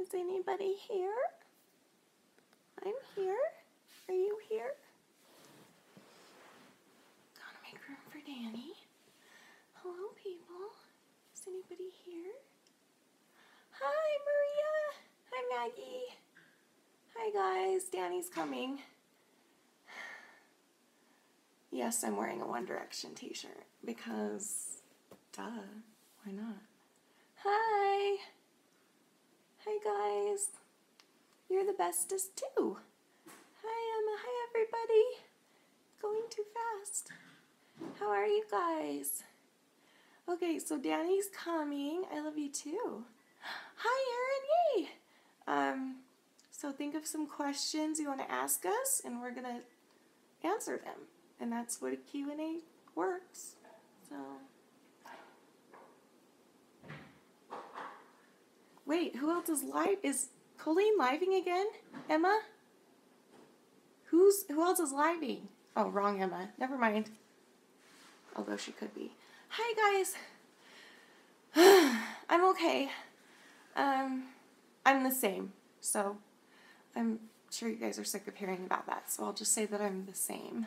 Is anybody here? I'm here. Are you here? Gotta make room for Danny. Hello, people. Is anybody here? Hi, Maria. Hi, Maggie. Hi, guys. Danny's coming. Yes, I'm wearing a One Direction t-shirt because, duh, why not? Hi. Hi, guys. You're the bestest, too. Hi, Emma. Hi, everybody. Going too fast. How are you guys? Okay, so Danny's coming. I love you, too. Hi, Erin. Yay. So think of some questions you want to ask us, and we're going to answer them. And that's what a Q&A works. So, wait, who else is live? Is Colleen living again? Emma? Who else is living? Oh, wrong Emma. Never mind. Although she could be. Hi, guys. I'm okay. I'm the same. So, I'm sure you guys are sick of hearing about that. So I'll just say that I'm the same.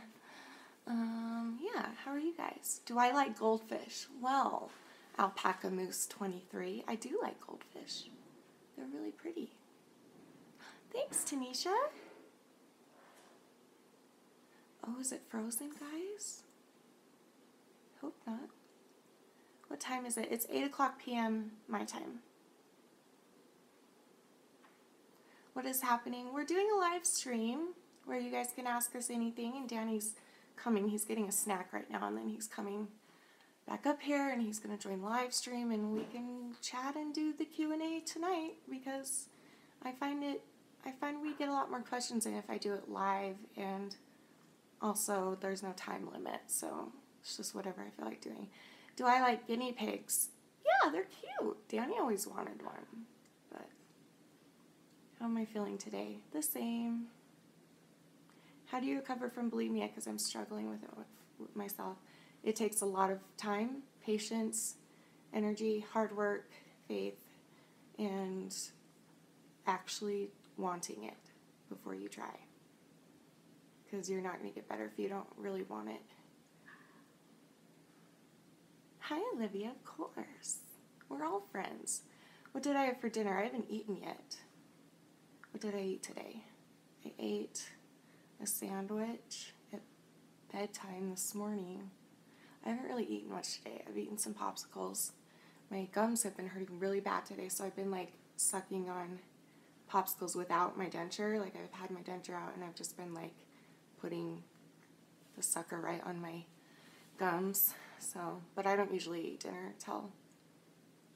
Yeah, how are you guys? Do I like goldfish? Well, Alpaca Moose 23, I do like goldfish. They're really pretty. Thanks, Tanisha. Oh, is it frozen, guys? Hope not. What time is it? It's 8 o'clock p.m. my time. What is happening? We're doing a live stream where you guys can ask us anything, and Danny's coming. He's getting a snack right now, and then he's coming back up here, and he's going to join the live stream, and we can chat and do the Q&A tonight, because I find we get a lot more questions in if I do it live, and also there's no time limit, so it's just whatever I feel like doing. Do I like guinea pigs? Yeah, they're cute. Danny always wanted one, but how am I feeling today? The same. How do you recover from bulimia? Because I'm struggling with it with myself. It takes a lot of time, patience, energy, hard work, faith, and actually wanting it before you try. Because you're not going to get better if you don't really want it. Hi, Olivia, of course. We're all friends. What did I have for dinner? I haven't eaten yet. What did I eat today? I ate a sandwich at bedtime this morning. I haven't really eaten much today. I've eaten some popsicles. My gums have been hurting really bad today, so I've been like sucking on popsicles without my denture. Like I've had my denture out and I've just been like putting the sucker right on my gums. So, but I don't usually eat dinner till,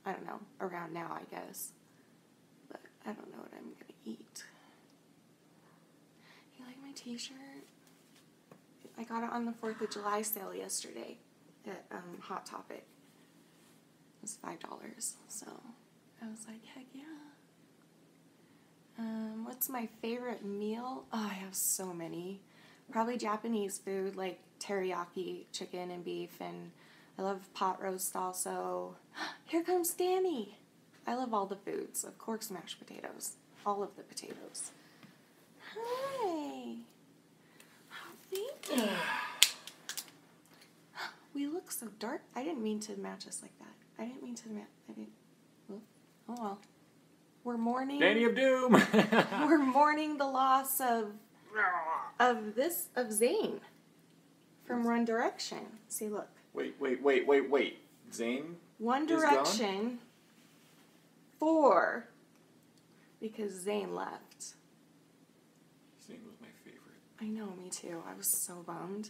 I don't know, around now, I guess. But I don't know what I'm going to eat. You like my t-shirt? I got it on the 4th of July sale yesterday at Hot Topic. It was $5, so I was like, heck yeah. What's my favorite meal? Oh, I have so many. Probably Japanese food, like teriyaki chicken and beef, and I love pot roast also. Here comes Danny. I love all the foods. Of course, mashed potatoes. All of the potatoes. Hi. Oh, thank you. We look so dark. I didn't mean to match us like that. I didn't mean to match. Oh well. We're mourning. Danny of Doom. We're mourning the loss of Zayn from One Direction. See, look. Wait. Zayn? One Direction 4 because Zayn left. Zayn was my favorite. I know, me too. I was so bummed.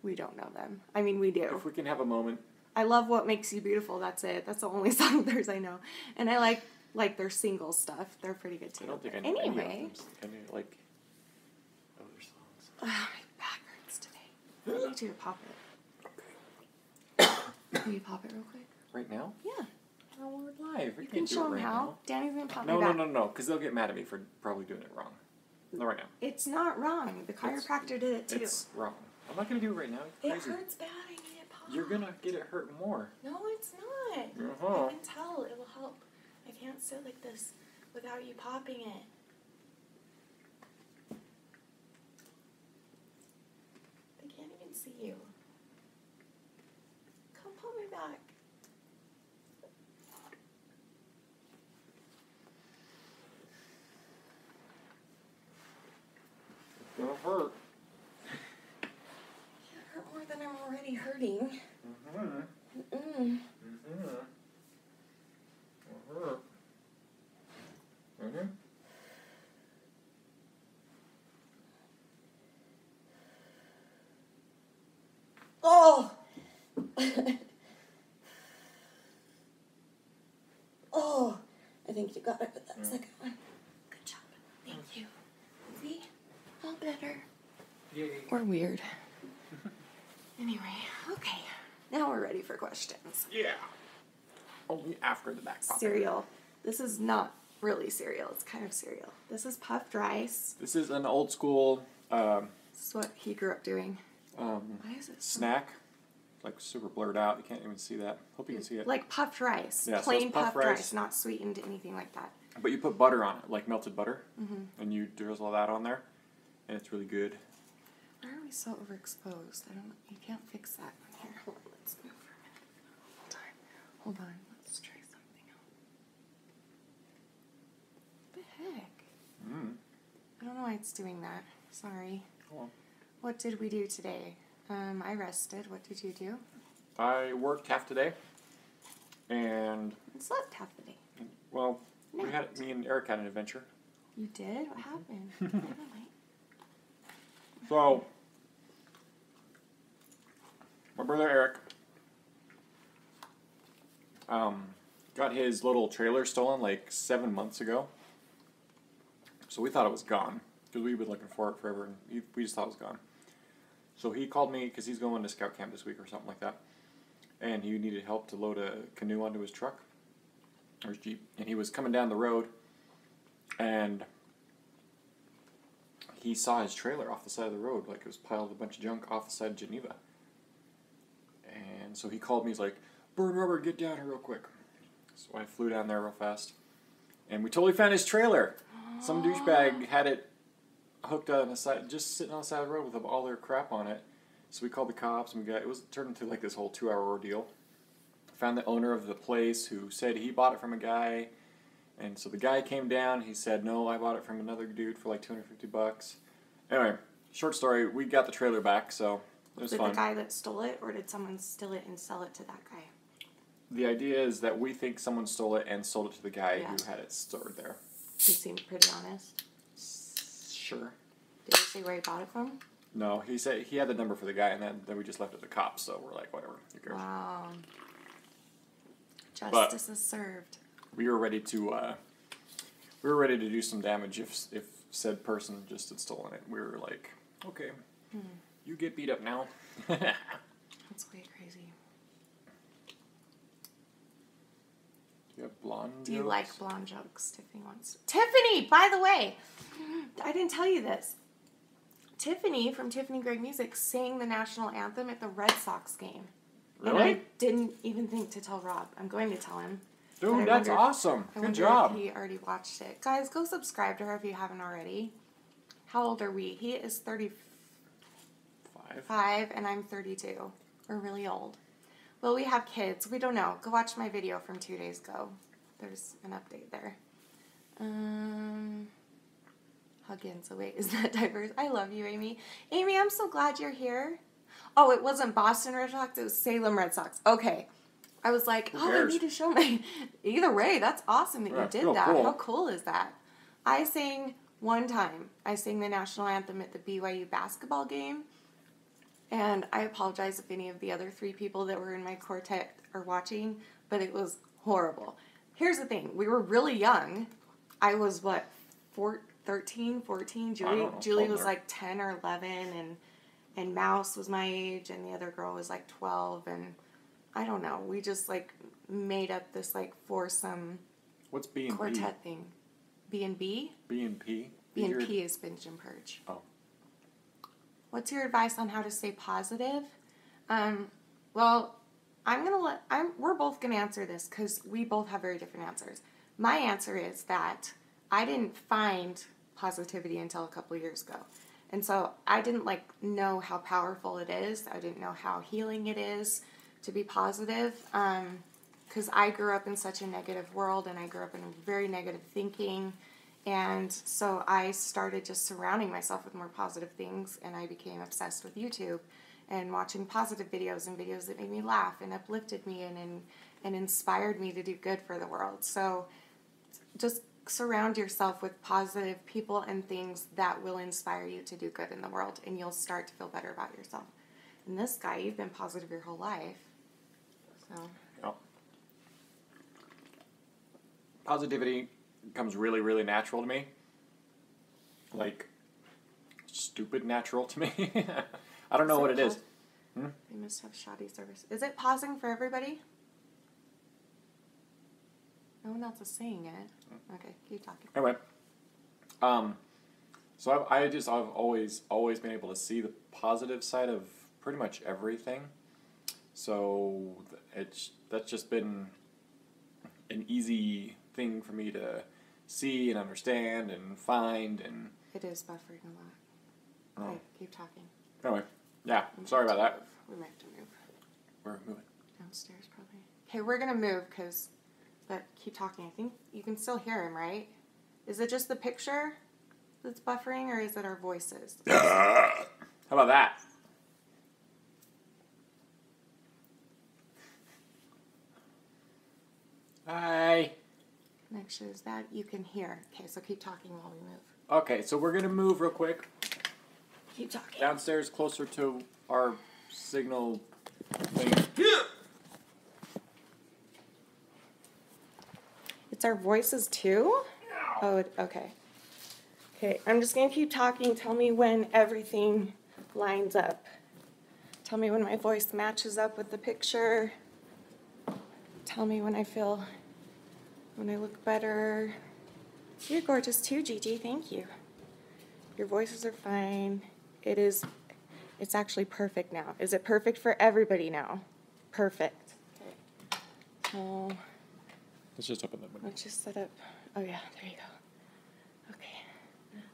We don't know them. I mean, we do. If we can have a moment. I love What Makes You Beautiful. That's it. That's the only song of theirs I know. And I like their single stuff. They're pretty good too. I don't think I know anyway. any of them. I mean, like other songs. Oh, my back hurts today. I need you to pop it. Okay. Will you pop it real quick? Right now? Yeah. No, we're live. You can show them how. Danny's going to pop my back. No, because they'll get mad at me for probably doing it wrong. Not right now. It's not wrong. The chiropractor did it too. It's wrong. I'm not going to do it right now. It hurts bad. I need it popped. You're going to get it hurt more. No, it's not. Uh-huh. I can tell. It will help. I can't sit like this without you popping it. I can't even see you. Come pull me back. It's gonna hurt. Can't hurt more than I'm already hurting. Mm-hmm. Mm-mm. Mm-hmm. It'll hurt. Mm-hmm. Oh! Oh! I think you got it with that second one. Good job. Thank you. See? All better. Yay. Or weird. Anyway, okay. Now we're ready for questions. Yeah. Only after the back popping. Cereal. This is not really cereal. It's kind of cereal. This is puffed rice. This is an old school This is what he grew up doing. Why is it so- snack. Like super blurred out. You can't even see that. Hope you can see it. Like puffed rice. Yeah, so Plain it's puffed puffed rice, rice. not sweetened, anything like that. But you put butter on it, like melted butter, and you drizzle that on there, and it's really good. Why are we so overexposed? I don't know. You can't fix that on here. Hold on, let's move for a minute. Hold on. Let's try something else. What the heck? I don't know why it's doing that. Sorry. Cool. What did we do today? I rested. What did you do? I worked half today, and I slept half the day. well, Napped. me and Eric had an adventure. You did? What happened? Never mind. So, my brother Eric got his little trailer stolen like 7 months ago. So we thought it was gone because we've been looking for it forever, and we just thought it was gone. So he called me because he's going to scout camp this week or something like that, and he needed help to load a canoe onto his truck or his Jeep, and he was coming down the road, and he saw his trailer off the side of the road, like it was piled a bunch of junk off the side of Geneva. And so he called me, he's like, "Burn Rubber, get down here real quick." So I flew down there real fast, and we totally found his trailer. Some douchebag had it hooked on the side, just sitting on the side of the road with all their crap on it. So we called the cops, and it was turned into like this whole 2-hour ordeal. Found the owner of the place who said he bought it from a guy. And so the guy came down, he said, "No, I bought it from another dude for like $250. Anyway, short story, we got the trailer back, so it was Did fun. the guy that stole it, or did someone steal it and sell it to that guy? The idea is that we think someone stole it and sold it to the guy Yeah. who had it stored there. He seemed pretty honest. Sure. Did he say where he bought it from? No, he said he had the number for the guy, and then we just left it to the cops, so we're like, whatever, who cares? Wow. Justice is served. We were ready to do some damage if said person just had stolen it. We were like, okay, you get beat up now. That's way crazy. Do you have blonde Do you jokes? like blonde jokes? Tiffany wants. Tiffany, by the way, I didn't tell you this. Tiffany from Tiffany Gregg Music sang the national anthem at the Red Sox game. Really? And I didn't even think to tell Rob. I'm going to tell him. But Dude, I that's wonder- awesome. I Good wonder job. if he already watched it. Guys, go subscribe to her if you haven't already. How old are we? He is 35 5. and I'm 32. We're really old. Well, we have kids. We don't know. Go watch my video from 2 days ago. There's an update there. Huggins. So wait, is that diverse? I love you, Amy. Amy, I'm so glad you're here. Oh, it wasn't Boston Red Sox. It was Salem Red Sox. Okay. I was like, Who I cares? need to show my... Either way, that's awesome that Yeah, you did real that. cool. How cool is that? I sang one time. I sang the national anthem at the BYU basketball game. And I apologize if any of the other 3 people that were in my quartet are watching, but it was horrible. Here's the thing. We were really young. I was, 13, 14? Julie was older. like 10 or 11, and Mouse was my age, and the other girl was like 12, and I don't know. We just like made up this like foursome What's B&P? quartet thing. B&B? B&P? B&P is binge and purge. Oh. What's your advice on how to stay positive? Well, we're both gonna answer this because we both have very different answers. my answer is that I didn't find positivity until a couple of years ago. And so I didn't know how powerful it is. I didn't know how healing it is to be positive. Because I grew up in such a negative world, and I grew up in very negative thinking. And so I started just surrounding myself with more positive things, and I became obsessed with YouTube and watching positive videos and videos that made me laugh and uplifted me and inspired me to do good for the world. So just surround yourself with positive people and things that will inspire you to do good in the world, and you'll start to feel better about yourself. And this guy, you've been positive your whole life. So. Yep. Positivity comes really, really natural to me. Like, stupid natural to me. I don't know what it is. They must have shoddy service. Is it pausing for everybody? No one else is saying it. Okay, keep talking. Anyway, so I've always been able to see the positive side of pretty much everything. So that's just been an easy thing for me to see and understand and find and. It is buffering a lot. Oh. Okay, keep talking. Anyway, yeah. Sorry about that. We might have to move. We're moving Downstairs, probably. Okay, we're gonna move but keep talking. I think you can still hear him, right? Is it just the picture that's buffering, or is it our voices? How about that? Hi. Connection is that you can hear. Okay, so keep talking while we move. Okay, so we're gonna move real quick. Keep talking. Downstairs, closer to our signal thing. It's our voices too? Oh, okay. Okay, I'm just going to keep talking. Tell me when everything lines up. Tell me when my voice matches up with the picture. Tell me when I look better. You're gorgeous too, Gigi. Thank you. Your voices are fine. It's actually perfect now. Is it perfect for everybody now? Perfect. Okay. So Let's just open that window. let's just set up. Oh yeah, there you go. Okay.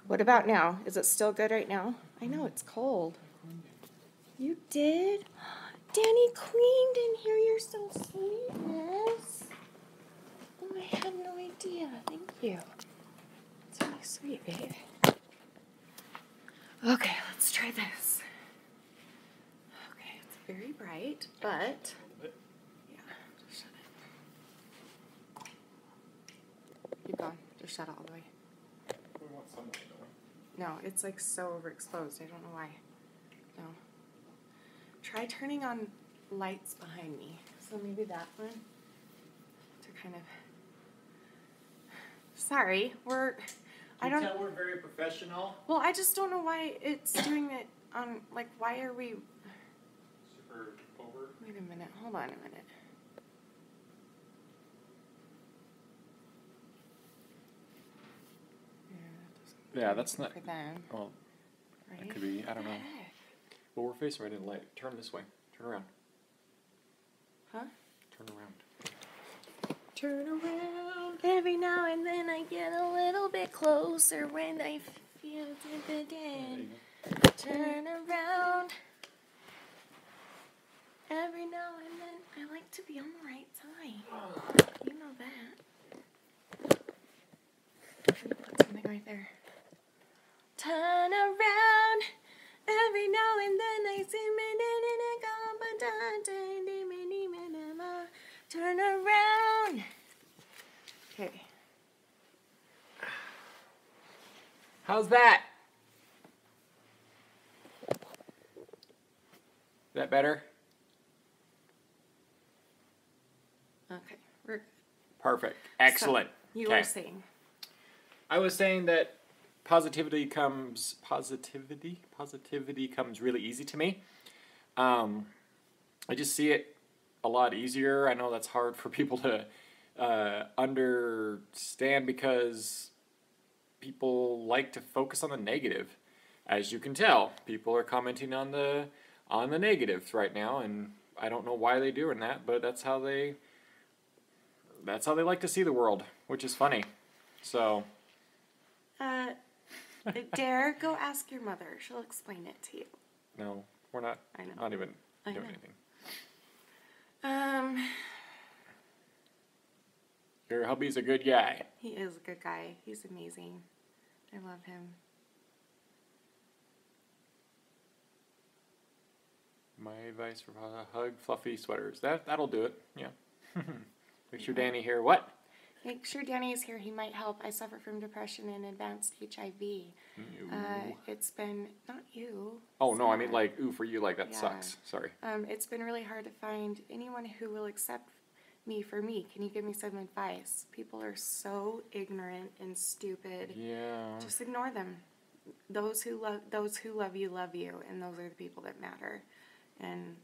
What about now? Is it still good right now? I know it's cold. You did? Danny cleaned in here. You're so sweet, miss. Oh, I had no idea. Thank you. It's really sweet, babe. Okay, let's try this. Okay, it's very bright, but yeah, just shut it. Keep going. Just shut it all the way. We want some light, don't we? No, it's so overexposed. I don't know why. No. Try turning on lights behind me. So maybe that one to kind of. Sorry, I don't. Tell we're very professional. Well, I just don't know why it's doing it on. Why are we? Super over. Wait a minute. Hold on a minute. Yeah, that's not. For them, Well, right? it could be. I don't know. Well, we're facing right in the light. Turn this way. Turn around. Huh? Turn around. Turn around. Every now and then I get a little bit closer when I feel it again. Turn around. Every now and then I like to be on the right side. You know that. I'm gonna put something right there. Turn around. Every now and then I see turn around. Okay. How's that? Is that better? Okay. We're Perfect. Excellent. So, you Okay. were saying. I was saying that positivity comes really easy to me. I just see it a lot easier. I know that's hard for people to understand because people like to focus on the negative. As you can tell, people are commenting on the negatives right now, and I don't know why they're doing that, but that's how they like to see the world. which is funny. So, Dare, go ask your mother. She'll explain it to you. no, we're not. I know. Not even I doing know. anything. Your hubby's a good guy. He is a good guy. He's amazing. I love him. My advice for hug fluffy sweaters. That'll do it. Yeah. Make sure Danny here. What? Make sure Danny is here. He might help. I suffer from depression and advanced HIV. It's been not you. Oh no, I Sad. mean like ooh for you, like that Yeah. sucks. Sorry. It's been really hard to find anyone who will accept me for me. Can you give me some advice? People are so ignorant and stupid. Yeah. Just ignore them. Those who love you, and those are the people that matter. And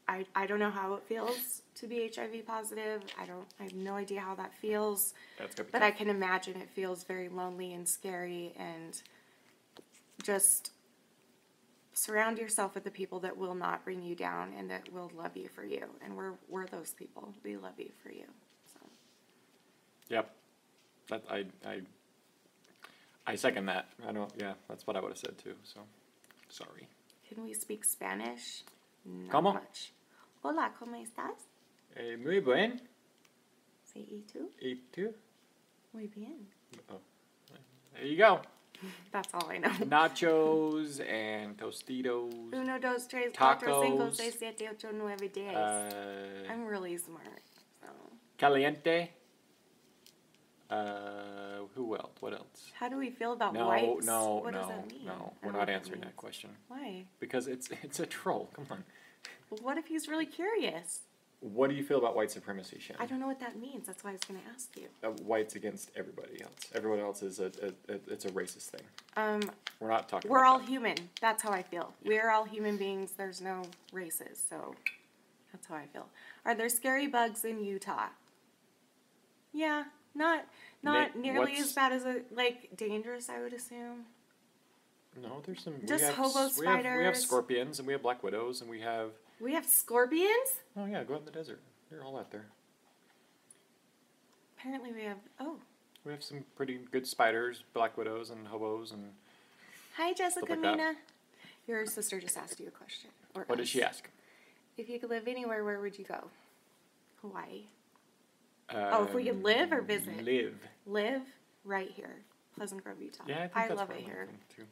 I don't know how it feels to be HIV positive. I have no idea how that feels. That's gonna be But tough. I can imagine it feels very lonely and scary, and just surround yourself with the people that will not bring you down and that will love you for you. And we're those people. We love you for you. So Yep. That I second that. I don't. Yeah, that's what I would have said too. So, sorry. can we speak Spanish? Not ¿Cómo? much. Hola, ¿cómo estás? Muy bien. Say ¿y tú? Y tú? Muy bien. Oh. There you go. That's all I know. Nachos and Tostitos. 1, 2, 3, 4, 5, Tacos. 6, 7, 8, 9, 10. I'm really smart. So. Caliente. Who else? What else? How do we feel about No, wipes? no, What no, does that mean? no. I We're don't know not what answering that means. question Why? because it's a troll. Come on. Well, what if he's really curious? What do you feel about white supremacy, Shanny? I don't know what that means. That's why I was going to ask you. Whites against everybody else. Everyone else is it's a racist thing. We're not talking. We're about all that. human. That's how I feel. We're all human beings. There's no races. So that's how I feel. Are there scary bugs in Utah? Yeah, not nearly what's- as bad as dangerous, I would assume. No, there's some. Just we have, hobo We have spiders. scorpions and we have black widows and we have. We have scorpions? Oh yeah, go out in the desert. They're all out there. Apparently we have, We have some pretty good spiders, black widows, and hobos and. Hi Jessica Stuff like that. Mina. Your sister just asked you a question. Or What did us. she ask? If you could live anywhere, where would you go? Hawaii. If we could live or visit? Live. Live right here, Pleasant Grove, Utah. Yeah, I think that's love where it I'm here. looking, too.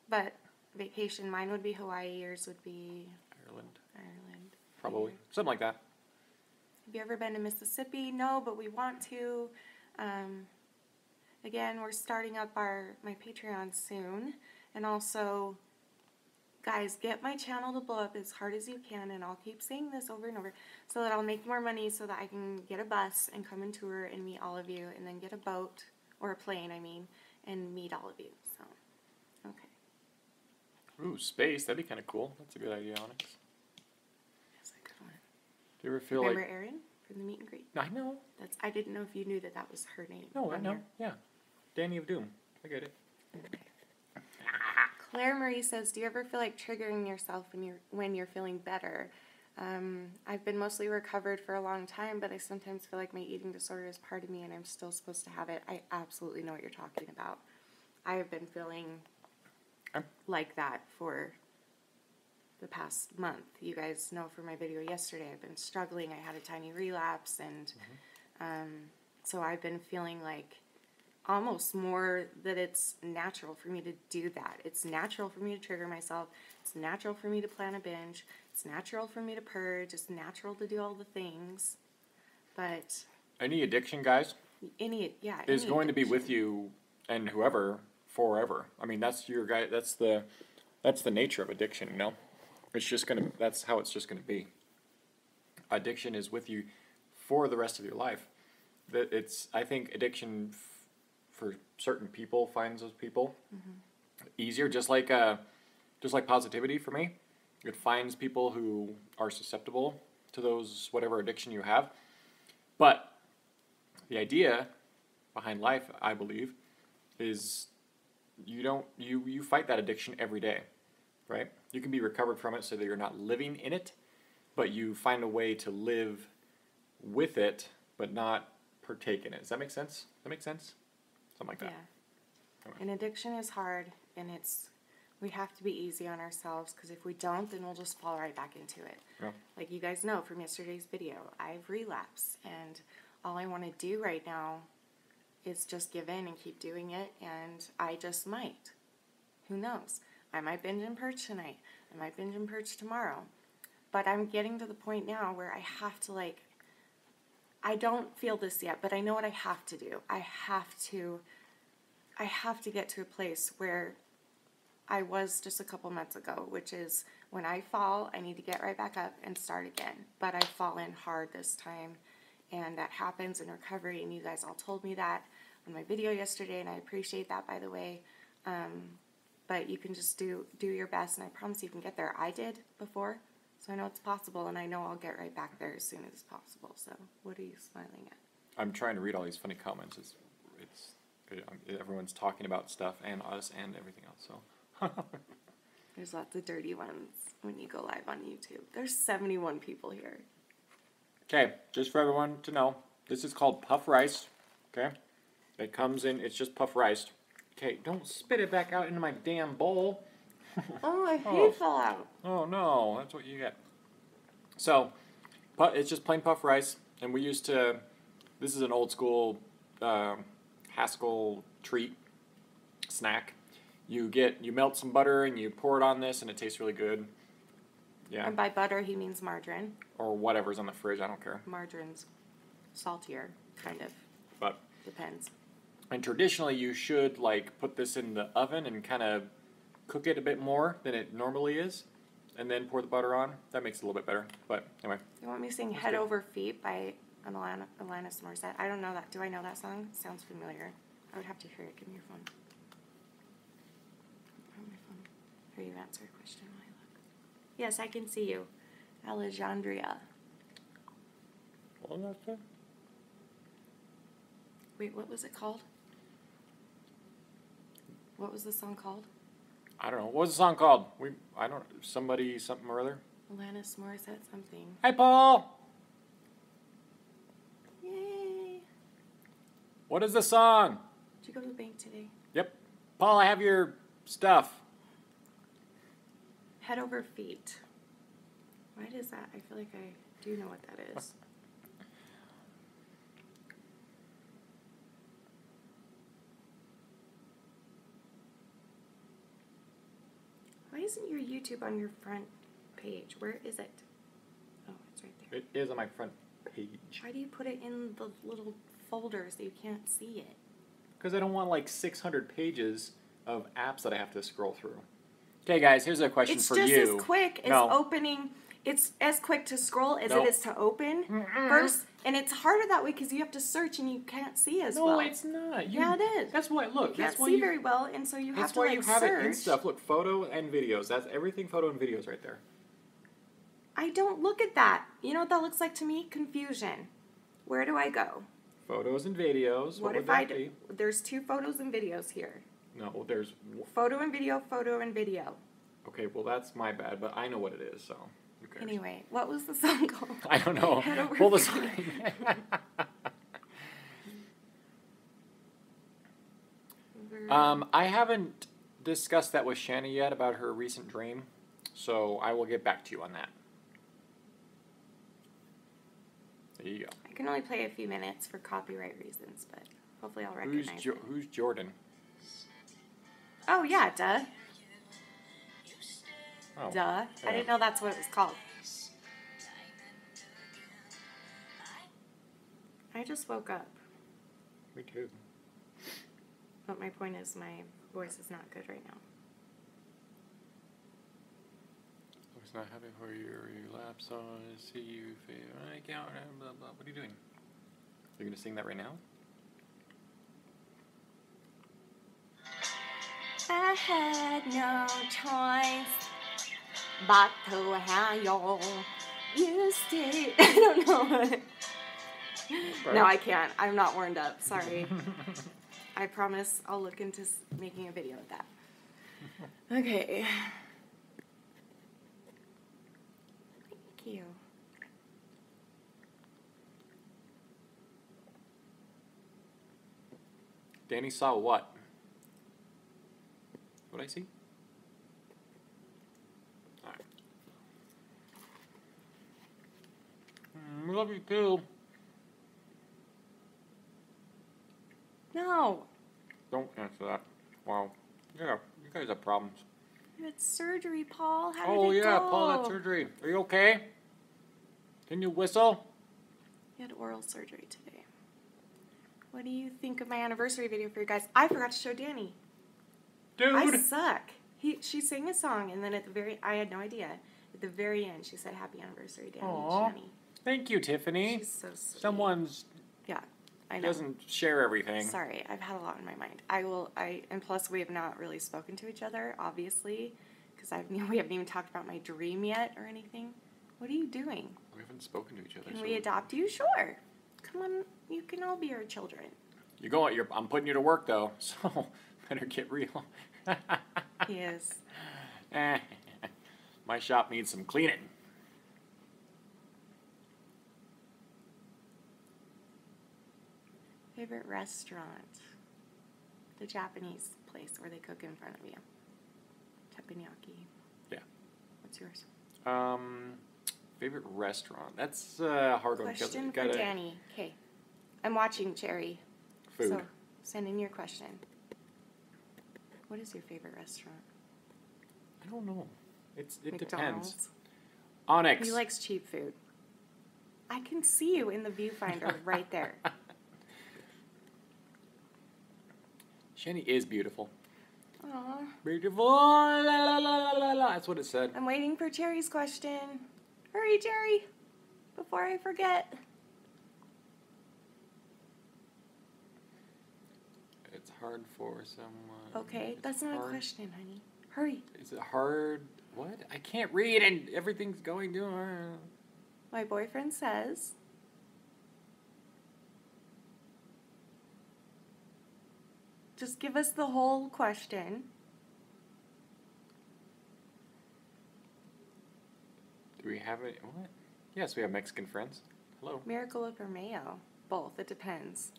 But vacation, mine would be Hawaii, yours would be Ireland, Ireland. probably Yeah. something like that. Have you ever been to Mississippi? No, but we want to. Again, we're starting up my Patreon soon. And also, guys, get my channel to blow up as hard as you can. And I'll keep saying this over and over so that I'll make more money so that I can get a bus and come and tour and meet all of you. And then get a boat, or a plane, and meet all of you. So, okay. Ooh, space. That'd be kind of cool. That's a good idea, Onyx. That's a good one. Do you ever feel Remember like? Erin from the meet and greet? I know. I didn't know if you knew that was her name. No, I on know. here. Yeah, Danny of Doom. I get it. Okay. Claire Marie says, "Do you ever feel like triggering yourself when you're feeling better?" I've been mostly recovered for a long time, but I sometimes feel like my eating disorder is part of me, and I'm still supposed to have it. I absolutely know what you're talking about. I have been feeling like that for the past month. You guys know from my video yesterday, I've been struggling. I had a tiny relapse, and so I've been feeling like almost more that it's natural for me to do that. It's natural for me to trigger myself. It's natural for me to plan a binge. It's natural for me to purge. It's natural to do all the things. But Any addiction, guys, is going to be with you and whoever forever. I mean, that's your guy. That's the nature of addiction. You know, it's just gonna. That's how it's just gonna be. Addiction is with you for the rest of your life. I think addiction for certain people finds those people easier. Just like positivity for me, it finds people who are susceptible to those whatever addiction you have. But the idea behind life, I believe, is you fight that addiction every day, right? You can be recovered from it so that you're not living in it, but you find a way to live with it, but not partake in it. Does that make sense? Does that make sense? Something like that. Yeah. An addiction is hard, and we have to be easy on ourselves, because if we don't, then we'll just fall right back into it. Yeah. Like you guys know from yesterday's video, I've relapsed, and all I want to do right now is just give in and keep doing it, and I just might. Who knows? I might binge and purge tonight. I might binge and purge tomorrow. But I'm getting to the point now where I have to, like, I don't feel this yet, but I know what I have to do. I have to get to a place where I was just a couple months ago, which is when I fall, I need to get right back up and start again. But I fall in hard this time, and that happens in recovery, and you guys all told me that on my video yesterday, and I appreciate that, by the way. But you can just do your best, and I promise you can get there. I did before, so I know it's possible, and I know I'll get right back there as soon as possible. So what are you smiling at? I'm trying to read all these funny comments. Everyone's talking about stuff and us and everything else. So there's lots of dirty ones when you go live on YouTube. There's 71 people here. Okay, just for everyone to know, this is called puff rice. Okay, it comes in. It's just puff rice. Okay, don't spit it back out into my damn bowl. Oh, my hair fell out. Oh no, that's what you get. So, it's just plain puff rice, and we used to. This is an old school Haskell treat snack. You melt some butter and you pour it on this, and it tastes really good. Yeah. And by butter, he means margarine. Or whatever's on the fridge. I don't care. Margarine's saltier, kind of. But depends. And traditionally, you should like put this in the oven and kind of cook it a bit more than it normally is, and then pour the butter on. That makes it a little bit better. But anyway. You want me to sing "Head Over Feet" by Alanis Morissette? I don't know that. Do I know that song? Sounds familiar. I would have to hear it. Give me your phone. My phone. Here, you answer a question while I look. Yes, I can see you, Alejandria. What was that? Wait, what was it called? What was the song called? I don't know. What was the song called? Somebody, something or other. Alanis Morissette something. Hi, Paul. Yay! What is the song? Did you go to the bank today? Yep. Paul, I have your stuff. Head over feet. Why does that? I feel like I do know what that is. Why isn't your YouTube on your front page? Where is it? Oh, it's right there. It is on my front page. Why do you put it in the little folders so you can't see it? Because I don't want like 600 pages of apps that I have to scroll through. Okay, guys, here's a question for you. It's just as quick as opening. It's as quick to scroll as it is to open first. And it's harder that way because you have to search and you can't see as well. No, it's not. Yeah, it is. That's why, look. You can't see very well, and so you have to, like, search. That's why you have it in stuff. Look, photo and videos. That's everything photo and videos right there. I don't look at that. You know what that looks like to me? Confusion. Where do I go? Photos and videos. What if I do? There's 2 photos and videos here. No, there's... Photo and video, photo and video. Okay, well, that's my bad, but I know what it is, so... Anyway, what was the song called? I don't know. Pull the song. I haven't discussed that with Shanny yet about her recent dream, so I will get back to you on that. There you go. I can only play a few minutes for copyright reasons, but hopefully I'll recognize it. Who's Jordan? Oh, yeah, duh. Oh, duh. yeah. I didn't know that's what it was called. I just woke up. Me too. But my point is my voice is not good right now. I was not happy for your relapse, so I see you fail. I count, blah, blah. What are you doing? You're going to sing that right now? I had no choice but to have you stay. I don't know. No, I can't. I'm not warmed up. Sorry. I promise I'll look into making a video of that. Okay. Thank you. Danny saw what? What'd I see? Alright. Love you too. No. Don't answer that. Wow. Yeah, you guys have problems. You had surgery, Paul. How Oh did it yeah, go? Paul had surgery. Are you okay? Can you whistle? You had oral surgery today. What do you think of my anniversary video for you guys? I forgot to show Danny. Dude! I suck. She sang a song, and then at the very, I had no idea. At the very end, she said, "Happy anniversary, Danny and Aw. Shanny." Thank you, Tiffany. She's so sweet. Someone's Yeah, I know. doesn't share everything. Sorry, I've had a lot in my mind. And plus we have not really spoken to each other, obviously, because we haven't even talked about my dream yet or anything. What are you doing? We haven't spoken to each other. Can we adopt you? Sure. Come on, you can all be our children. I'm putting you to work though, so better get real. Yes. My shop needs some cleaning. Favorite restaurant? The Japanese place where they cook in front of you. Teppanyaki. Yeah. What's yours? Favorite restaurant? That's a hard one. Question for Danny. Okay. I'm watching Cherry. Food. So send in your question. What is your favorite restaurant? I don't know. It depends. McDonald's. Onyx. He likes cheap food. I can see you in the viewfinder right there. Shanny is beautiful. Aw. Beautiful. La, la, la, la, la. That's what it said. I'm waiting for Cherry's question. Hurry, Cherry, before I forget. It's hard for someone. Okay, It's that's not a hard. question, honey. Hurry. Is it hard? What? I can't read and everything's going to. My boyfriend says, just give us the whole question. Do we have it? What? Yes, we have Mexican friends. Hello. Miracle Whip or mayo? Both. It depends.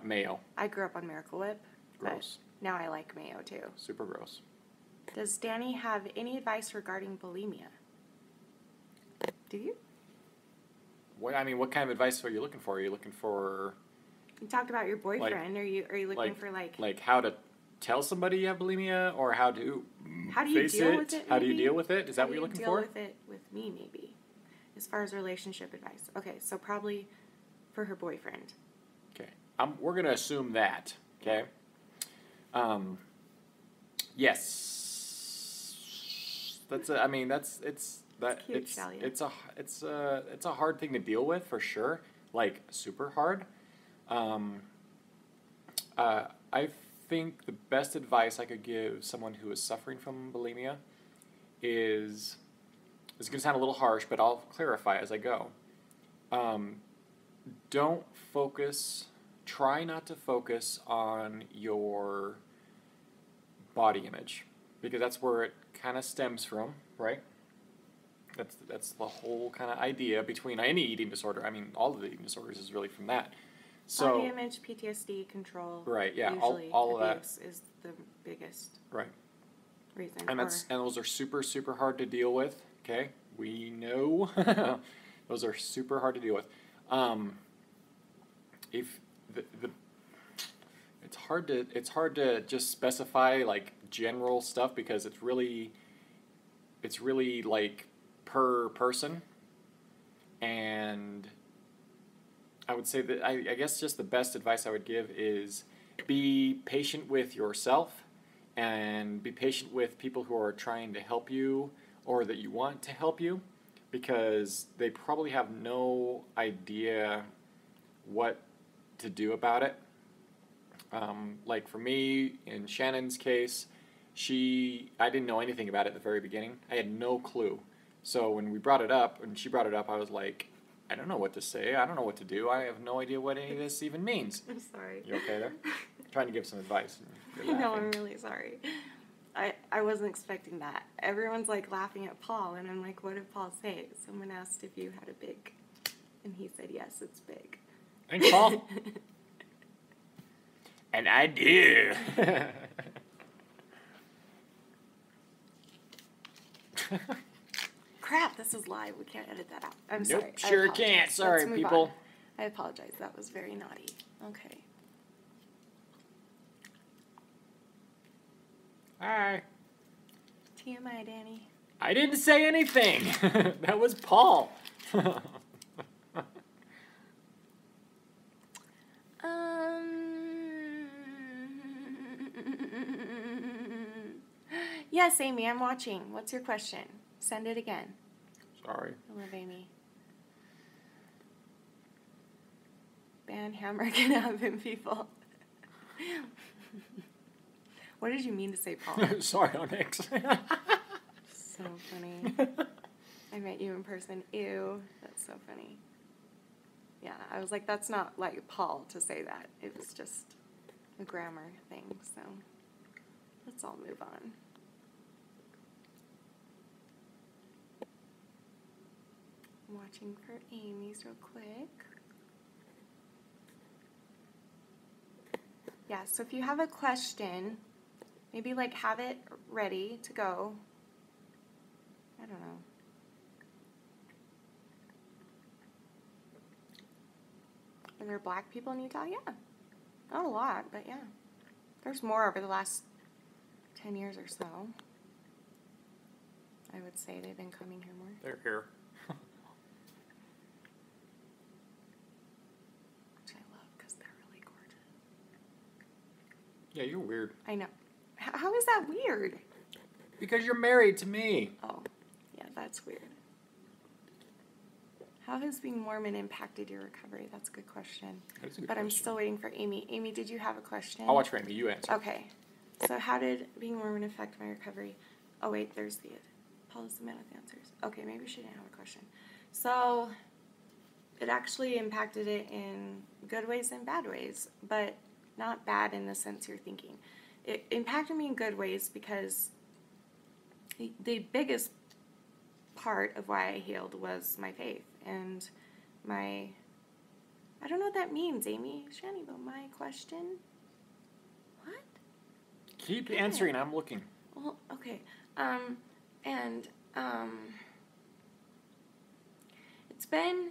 Mayo. I grew up on Miracle Whip. but Gross. Now I like mayo too. Super gross. Does Danny have any advice regarding bulimia? Do you? What kind of advice are you looking for? Are you looking for You talked about your boyfriend. Are you looking for like how to tell somebody you have bulimia, or how to how do you face deal it? with it? How do you maybe? deal with it? Is that How what do you're you looking deal for? with it with me, maybe, as far as relationship advice. Okay, so probably for her boyfriend. Okay, we're gonna assume that. Okay. Yes. That's. It's cute, Shelly. it's a hard thing to deal with for sure. Like super hard. I think the best advice I could give someone who is suffering from bulimia is, it's going to sound a little harsh, but I'll clarify as I go. Don't try not to focus on your body image, because that's where it kind of stems from, right? That's the whole kind of idea between any eating disorder. I mean, all of the eating disorders is really from that. So, body image, PTSD, control. right, yeah, usually all of that abuse is the biggest right. reason. And and those are super, super hard to deal with. Okay, we know those are super hard to deal with. If it's hard to just specify like general stuff, because it's really like per person. And I would say that I guess just the best advice I would give is be patient with yourself, and be patient with people who are trying to help you or that you want to help you, because they probably have no idea what to do about it. Like for me, in Shannon's case, I didn't know anything about it at the very beginning. I had no clue. So when she brought it up, I was like, I don't know what to say. I don't know what to do. I have no idea what any of this even means. I'm sorry. You okay there? I'm trying to give some advice. I know, I'm really sorry. I wasn't expecting that. Everyone's like laughing at Paul, and I'm like, what did Paul say? Someone asked if you had a big, and he said, yes, it's big. Thanks, Paul. And I do. Crap, this is live. We can't edit that out. I'm Nope, sorry. I sure apologize. can't. Sorry, Let's move people. on. I apologize. That was very naughty. Okay. Hi. TMI, Danny. I didn't say anything. That was Paul. Yes, Amy, I'm watching. What's your question? Send it again. Sorry. I love Amy. Ban Hammer can have him, people. What did you mean to say, Paul? Sorry, Onyx. So funny. I met you in person. Ew, that's so funny. Yeah, I was like, that's not like Paul to say that. It was just a grammar thing, so let's all move on. I'm watching for Amy's real quick. Yeah, so if you have a question, maybe like have it ready to go. I don't know. Are there black people in Utah? Yeah. Not a lot, but yeah. There's more over the last 10 years or so. I would say they've been coming here more. They're here. Which I love because they're really gorgeous. Yeah, you're weird. I know. How is that weird? Because you're married to me. Oh, yeah, that's weird. How has being Mormon impacted your recovery? That's a good question. That's a good But I'm question. still waiting for Amy. Amy, did you have a question? I'll watch for Amy. You answer. Okay. So how did being Mormon affect my recovery? Oh, wait, there's the... Paul is the man with the answers. Okay, maybe she didn't have a question. So it actually impacted it in good ways and bad ways, but not bad in the sense you're thinking. It impacted me in good ways because the biggest part of why I healed was my faith and my... I don't know what that means, Amy. Shanny, but my question... What? Keep answering. I'm looking. Well, okay. It's been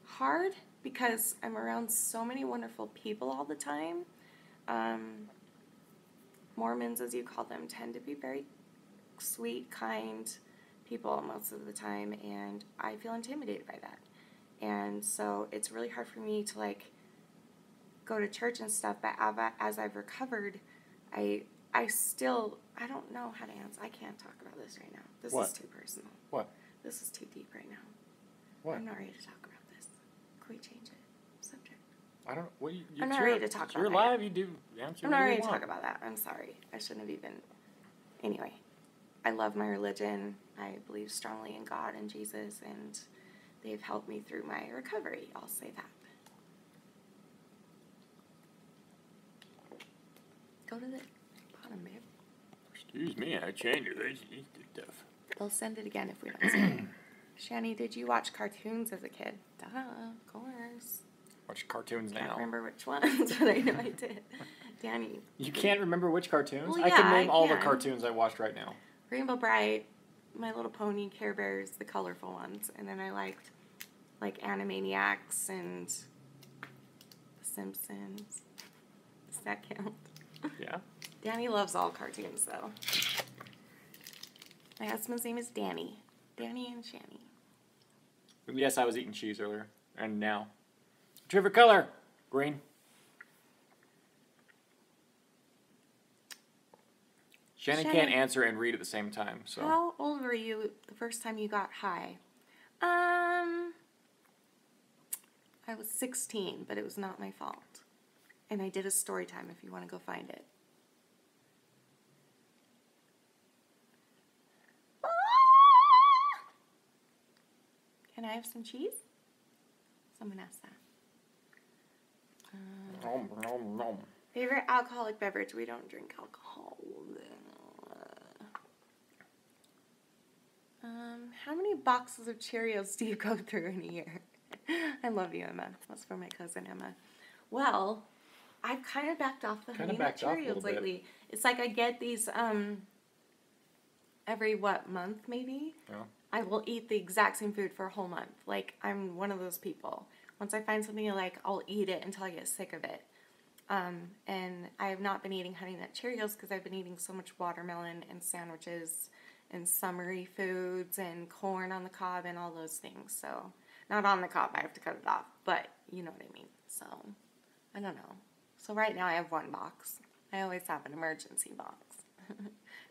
hard because I'm around so many wonderful people all the time. Mormons, as you call them, tend to be very sweet, kind people most of the time, and I feel intimidated by that. And so it's really hard for me to, like, go to church and stuff, but as I've recovered, I don't know how to answer. I can't talk about this right now. This What? is too personal. What? This is too deep right now. What? I'm not ready to talk about this. Can we change it? Subject. I don't. What? I'm not ready to talk about You're that live. You do answer. I'm not whatever ready you to want. talk about that. I'm sorry. I shouldn't have even. Anyway, I love my religion. I believe strongly in God and Jesus, and they've helped me through my recovery. I'll say that. Go to the bottom, babe. Excuse me. I changed it. Stuff. They'll send it again if we don't see it. Shanny, did you watch cartoons as a kid? Duh, of course. Watch cartoons Can't now. remember which ones, but I know I did. Danny. You can't remember which cartoons? Well, I can yeah, name I all the can. cartoons I watched right now. Rainbow Bright, My Little Pony, Care Bears, the colorful ones. And then I liked, like, Animaniacs and The Simpsons. Does that count? Yeah. Danny loves all cartoons, though. My husband's name is Danny. Danny and Shanny. Yes, I was eating cheese earlier. And now. Favorite color? Green. Shannon Shannon. can't answer and read at the same time, so. How old were you the first time you got high? I was 16, but it was not my fault. And I did a story time if you want to go find it. Can I have some cheese? Someone asked that. Nom, nom, nom. Favorite alcoholic beverage? We don't drink alcohol. How many boxes of Cheerios do you go through in a year? I love you, Emma. That's for my cousin Emma. Well, I've kind of backed off the Kinda Honey Nut backed off a little Cheerios bit. lately. It's like I get these every month maybe. Yeah. I will eat the exact same food for a whole month. Like, I'm one of those people. Once I find something I like, I'll eat it until I get sick of it. And I have not been eating Honey Nut Cheerios because I've been eating so much watermelon and sandwiches and summery foods and corn on the cob and all those things. So, not on the cob, I have to cut it off, but you know what I mean. So, I don't know. So right now I have one box. I always have an emergency box.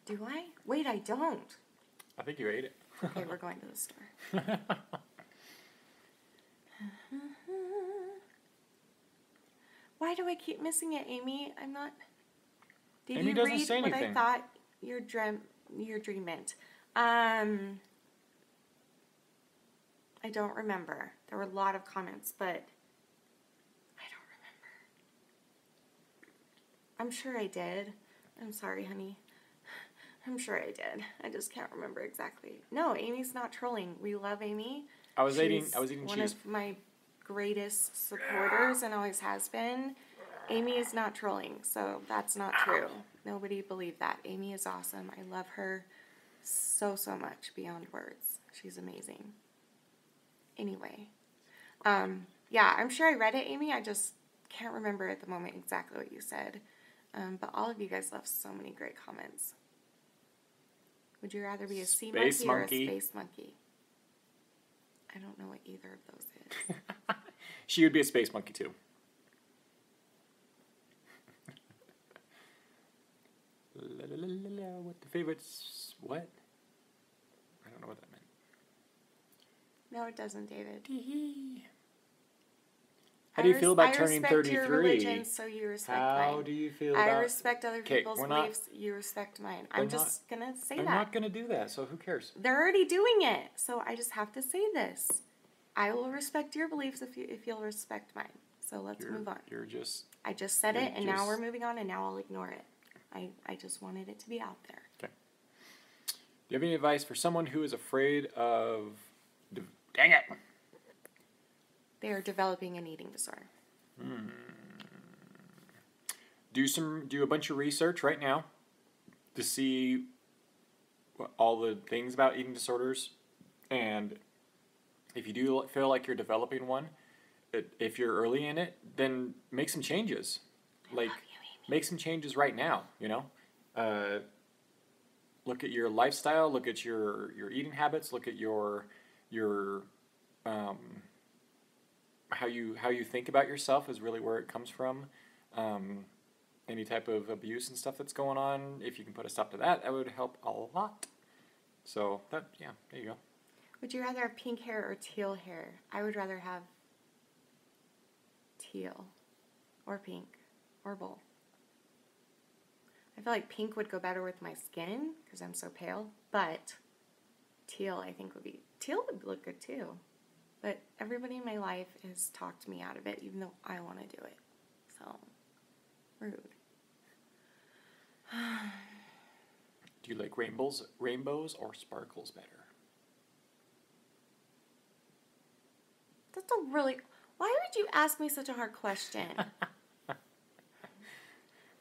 Do I? Wait, I don't. I think you ate it. Okay, we're going to the store. Why do I keep missing it, Amy? I'm not. Did Amy you doesn't read say what anything. I thought your dream meant? I don't remember. There were a lot of comments, but I don't remember. I'm sure I did. I'm sorry, honey. I'm sure I did. I just can't remember exactly. No, Amy's not trolling. We love Amy. I was eating She's cheese. one of my greatest supporters and always has been. Amy is not trolling, so that's not true. Nobody believed that. Amy is awesome. I love her so much beyond words. She's amazing. Anyway, yeah, I'm sure I read it, Amy. I just can't remember at the moment exactly what you said. But all of you guys left so many great comments. Would you rather be a sea Space monkey or monkey. a space monkey? I don't know what either of those is. She would be a space monkey too. La, la, la, la, la, what the favorites? What? I don't know what that meant. No, it doesn't, David. Tee-hee. How do you feel about turning 33? I respect your religion, so you respect mine. How do you feel I about... respect other Okay, people's we're not- beliefs. You respect mine. I'm just going to say They're that. not going to do that, so who cares? They're already doing it, so I just have to say this. I will respect your beliefs if you'll respect mine. So let's move on. You're just... I just said it, and now just- we're moving on, and now I'll ignore it. I just wanted it to be out there. Okay. Do you have any advice for someone who is afraid of... Dang it! They are developing an eating disorder. Do a bunch of research right now to see all the things about eating disorders, and if you do feel like you're developing one, if you're early in it, then make some changes. Like, make some changes right now. You know, look at your lifestyle, look at your eating habits, look at your how you think about yourself is really where it comes from. Any type of abuse and stuff that's going on, if you can put a stop to that, that would help a lot. So that, yeah, there you go. Would you rather have pink hair or teal hair? I would rather have teal or pink or both. I feel like pink would go better with my skin because I'm so pale, but teal would look good too. But everybody in my life has talked me out of it, even though I want to do it. So, rude. Do you like rainbows or sparkles better? That's a really... Why would you ask me such a hard question?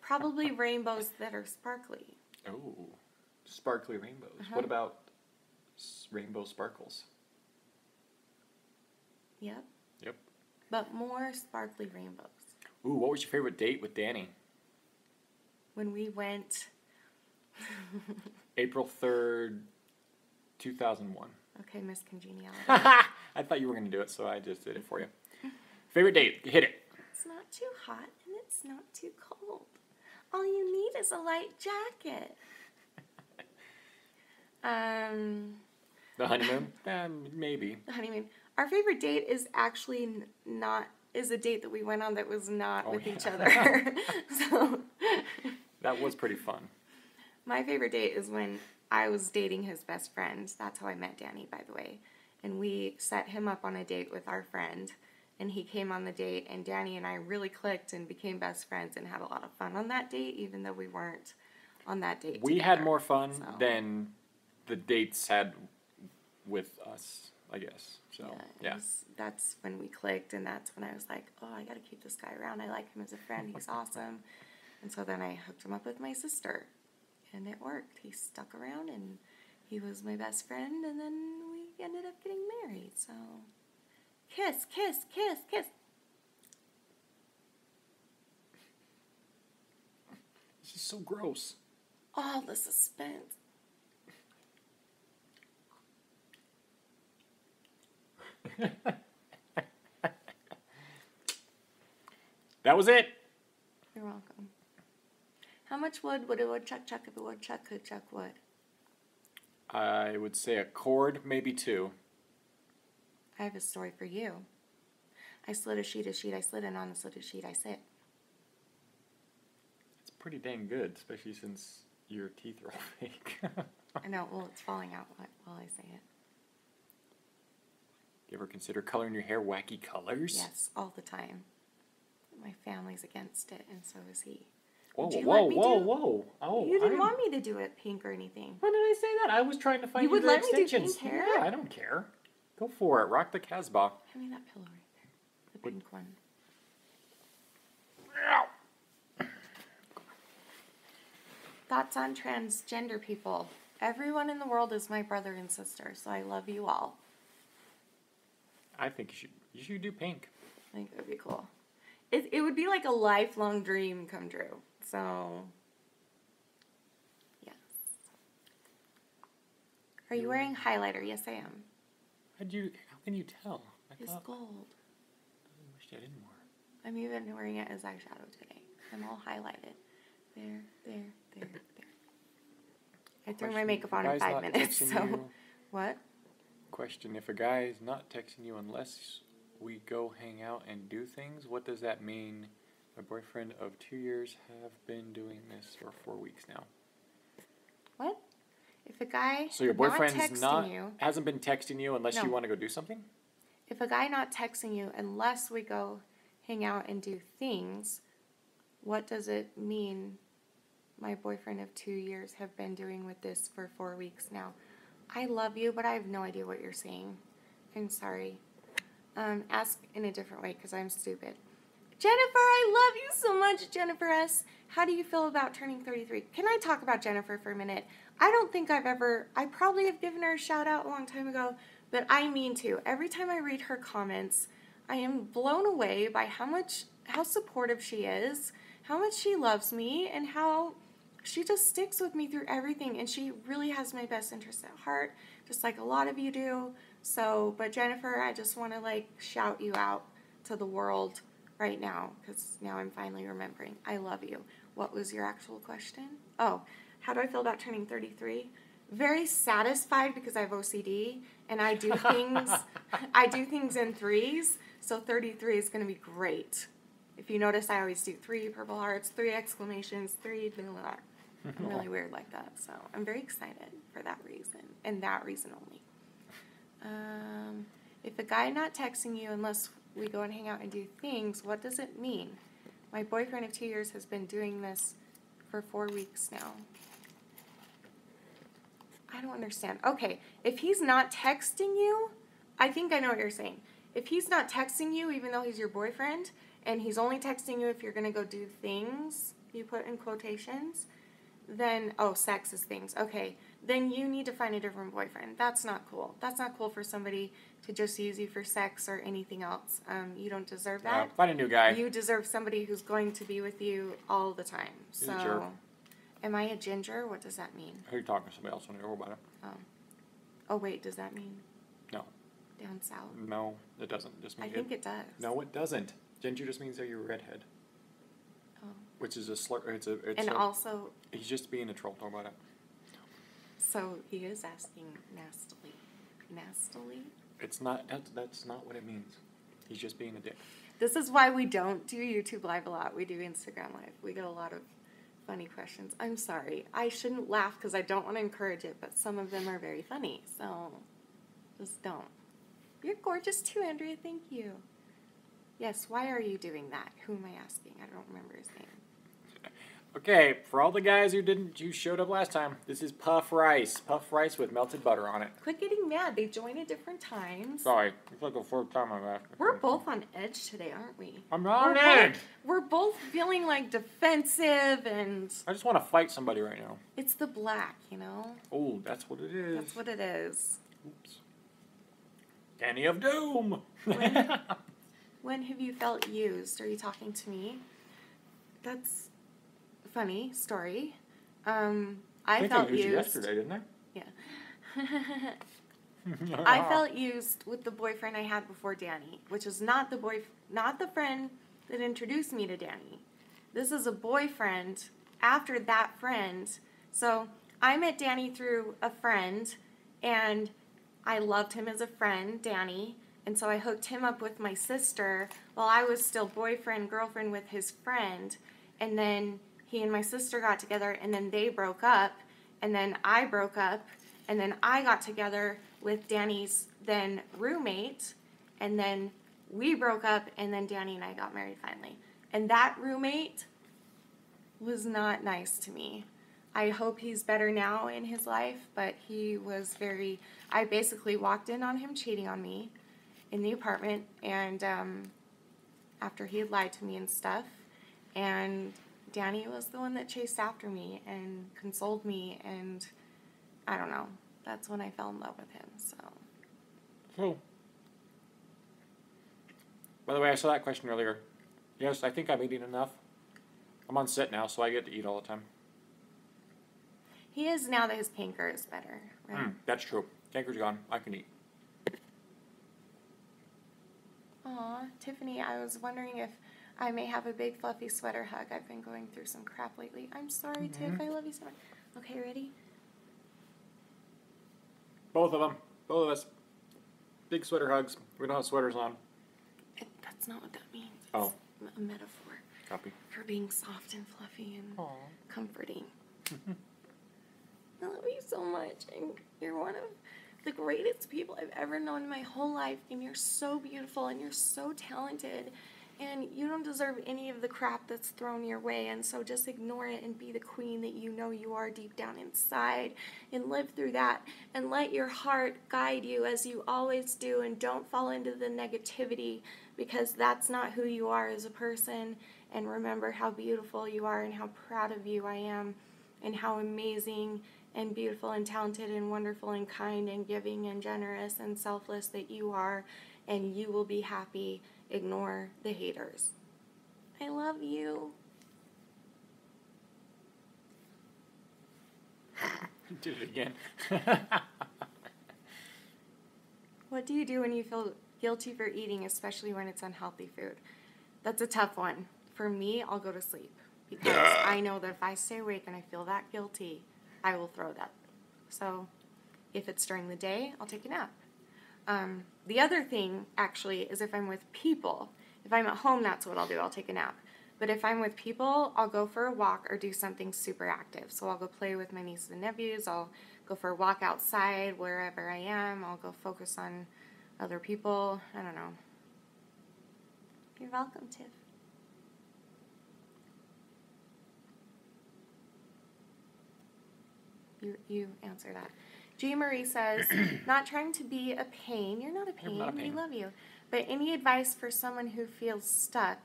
Probably rainbows that are sparkly. Oh, sparkly rainbows. Uh-huh. What about rainbow sparkles? Yep. Yep. But more sparkly rainbows. Ooh, what was your favorite date with Danny? When we went... April 3rd, 2001. Okay, Miss Congeniality. I thought you were going to do it, so I just did it for you. Favorite date? Hit it. It's not too hot and it's not too cold. All you need is a light jacket. The honeymoon? Maybe. The honeymoon. Our favorite date is actually is a date that we went on that was not with each other. So that was pretty fun. my favorite date is when I was dating his best friend. That's how I met Danny, by the way. And we set him up on a date with our friend. And he came on the date, and Danny and I really clicked and became best friends and had a lot of fun on that date, even though we weren't on that date We together. had more fun than the dates had with us. I guess. So, That's when we clicked, and that's when I was like, oh, I got to keep this guy around. I like him as a friend. He's awesome. And so then I hooked him up with my sister, and it worked. He stuck around, and he was my best friend, and then we ended up getting married. So, kiss, kiss, kiss, kiss. This is so gross. All the suspense. That was it. You're welcome. How much wood would a woodchuck chuck if a woodchuck could chuck wood? I would say a cord, maybe 2. I have a story for you. I slid a sheet, I slid, and on the slitted sheet I sit. It's pretty dang good, especially since your teeth are all fake. I know, well, it's falling out while I say it. You ever consider coloring your hair wacky colors? Yes, all the time. My family's against it, and so is he. Whoa, Would you whoa, let me whoa, do- whoa. Oh, You didn't want me to do it pink or anything. When did I say that? I was trying to find You would the let me do extensions. pink hair? Yeah, I don't care. Go for it. Rock the Casbah. Hand me that pillow right there. The pink one. Thoughts on transgender people? Everyone in the world is my brother and sister, so I love you all. I think you should do pink. I think it would be cool. It would be like a lifelong dream come true. So, yes. Are you wearing highlighter? Yes, I am. How can you tell? It's gold. I wish I did more. I'm even wearing it as eyeshadow today. I'm all highlighted. There, there, there, there. I threw my makeup on in 5 minutes, so... What? Question, if a guy is not texting you unless we go hang out and do things, what does that mean? My boyfriend of 2 years have been doing this for 4 weeks now. What? If a guy So your not boyfriend's texting you... hasn't been texting you unless No. you want to go do something? If a guy not texting you unless we go hang out and do things, what does it mean my boyfriend of 2 years have been doing with this for 4 weeks now? I love you, but I have no idea what you're saying. I'm sorry. Ask in a different way because I'm stupid. Jennifer, I love you so much, Jennifer S. How do you feel about turning 33? Can I talk about Jennifer for a minute? I don't think I probably have given her a shout out a long time ago, but I mean to. Every time I read her comments, I am blown away by how supportive she is, how much she loves me, and how she just sticks with me through everything, and she really has my best interest at heart, just like a lot of you do. So, but Jennifer, I just want to shout you out to the world right now, because now I'm finally remembering. I love you. What was your actual question? Oh, how do I feel about turning 33? Very satisfied because I have OCD, and I do things in threes, so 33 is going to be great. If you notice, I always do 3 purple hearts, 3 exclamations, 3 blah, blah, blah. I'm really weird like that, so I'm very excited for that reason, and that reason only. If a guy not texting you unless we go and hang out and do things, what does it mean? My boyfriend of 2 years has been doing this for 4 weeks now. I don't understand. Okay, if he's not texting you, I think I know what you're saying. If he's not texting you, even though he's your boyfriend, and he's only texting you if you're going to go do things, you put in quotations, then, sex is things. Okay, then you need to find a different boyfriend. That's not cool. That's not cool for somebody to just use you for sex or anything else. You don't deserve that. Find a new guy. You deserve somebody who's going to be with you all the time. He's a jerk. Am I a ginger? What does that mean? Are you talking to somebody else? I don't know about it. Oh, wait, does that mean No. down south? No, it doesn't. It just I means think it does. No, it doesn't. Ginger just means that you're a redhead. Oh. Which is a slur. Also, he's just being a troll. Talk about it. so he is asking nastily. Nastily? It's not. That's not what it means. He's just being a dick. This is why we don't do YouTube Live a lot. We do Instagram Live. We get a lot of funny questions. I'm sorry. I shouldn't laugh because I don't want to encourage it, but some of them are very funny. So just don't. You're gorgeous too, Andrea. Thank you. Yes, why are you doing that? Who am I asking? I don't remember his name. Okay, for all the guys who showed up last time, this is puff rice. Puff rice with melted butter on it. Quit getting mad. They join at different times. Sorry, it's like the fourth time I've asked. We're both on edge today, aren't we? I'm not on edge. We're both feeling like defensive and... I just want to fight somebody right now. It's the black, you know? Oh, that's what it is. That's what it is. Oops. Danny of Doom. When have you felt used? Are you talking to me? That's a funny story. I felt used yesterday, didn't I? Yeah. I felt used with the boyfriend I had before Danny, which is not the friend that introduced me to Danny. This is a boyfriend after that friend. So I met Danny through a friend, and I loved him as a friend, Danny. And so I hooked him up with my sister while I was still boyfriend, girlfriend with his friend. And then he and my sister got together, and then they broke up. And then I broke up. And then I got together with Danny's then roommate. And then we broke up, and then Danny and I got married finally. And that roommate was not nice to me. I hope he's better now in his life, but he was I basically walked in on him cheating on me in the apartment, and after he had lied to me and stuff, and Danny was the one that chased after me and consoled me, and I don't know, that's when I fell in love with him, so. Oh. By the way, I saw that question earlier. Yes, I think I'm eating enough. I'm on set now, so I get to eat all the time. He is now that his canker is better, right? That's true. Canker's gone. I can eat. Aw, Tiffany, I was wondering if I may have a big fluffy sweater hug. I've been going through some crap lately. I'm sorry, Tiff. I love you so much. Okay, ready? Both of them. Both of us. Big sweater hugs. We don't have sweaters on. That's not what that means. Oh. It's a metaphor. Copy. For being soft and fluffy and Aww. comforting. I love you so much. And you're one of the greatest people I've ever known in my whole life. And you're so beautiful and you're so talented. And you don't deserve any of the crap that's thrown your way. And so just ignore it and be the queen that you know you are deep down inside. And live through that. And let your heart guide you as you always do. And don't fall into the negativity, because that's not who you are as a person. And remember how beautiful you are and how proud of you I am. And how amazing and beautiful and talented and wonderful and kind and giving and generous and selfless that you are. And you will be happy. Ignore the haters. I love you. Did it again. What do you do when you feel guilty for eating, especially when it's unhealthy food? That's a tough one. For me, I'll go to sleep. Because I know that if I stay awake and I feel that guilty, I will throw that. So if it's during the day, I'll take a nap. The other thing, actually, is if I'm with people. If I'm at home, that's what I'll do. I'll take a nap. But if I'm with people, I'll go for a walk or do something super active. So I'll go play with my nieces and nephews. I'll go for a walk outside wherever I am. I'll go focus on other people. I don't know. You're welcome, Tiff. You answer that. G. Marie says, not trying to be a pain. You're not a pain. You're not a pain. We love you. But any advice for someone who feels stuck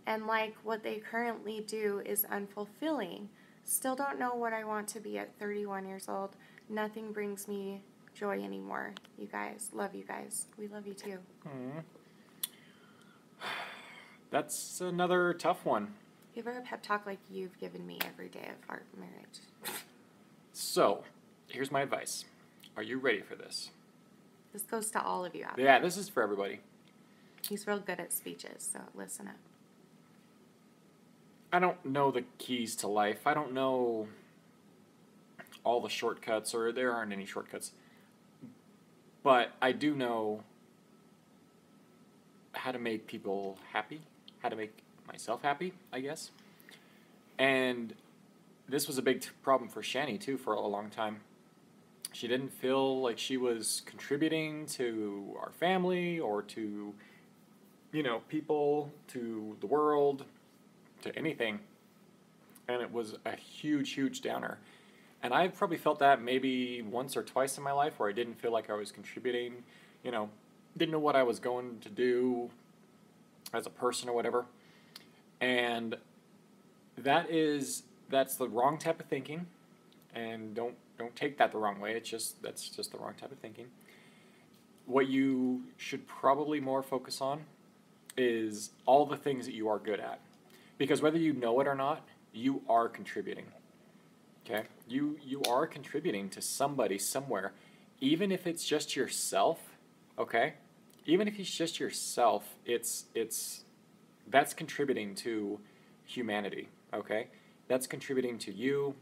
and like what they currently do is unfulfilling? Still don't know what I want to be at 31 years old. Nothing brings me joy anymore. You guys. Love you guys. We love you too. That's another tough one. Give her a pep talk like you've given me every day of our marriage. So, here's my advice. Are you ready for this? This goes to all of you out there. Yeah, this is for everybody. He's real good at speeches, so listen up. I don't know the keys to life. I don't know all the shortcuts, or there aren't any shortcuts. But I do know how to make people happy, how to make myself happy, I guess. And this was a big problem for Shanny, too, for a long time. She didn't feel like she was contributing to our family or to, people, to the world, to anything. and it was a huge, huge downer. And I've probably felt that maybe once or twice in my life where I didn't feel like I was contributing, you know, didn't know what I was going to do as a person or whatever. And that's the wrong type of thinking, and don't take that the wrong way. That's just the wrong type of thinking. What you should probably more focus on is all the things that you are good at. Because whether you know it or not, you are contributing. Okay? You are contributing to somebody somewhere. Even if it's just yourself, okay? Even if it's just yourself, that's contributing to humanity, okay? That's contributing to you.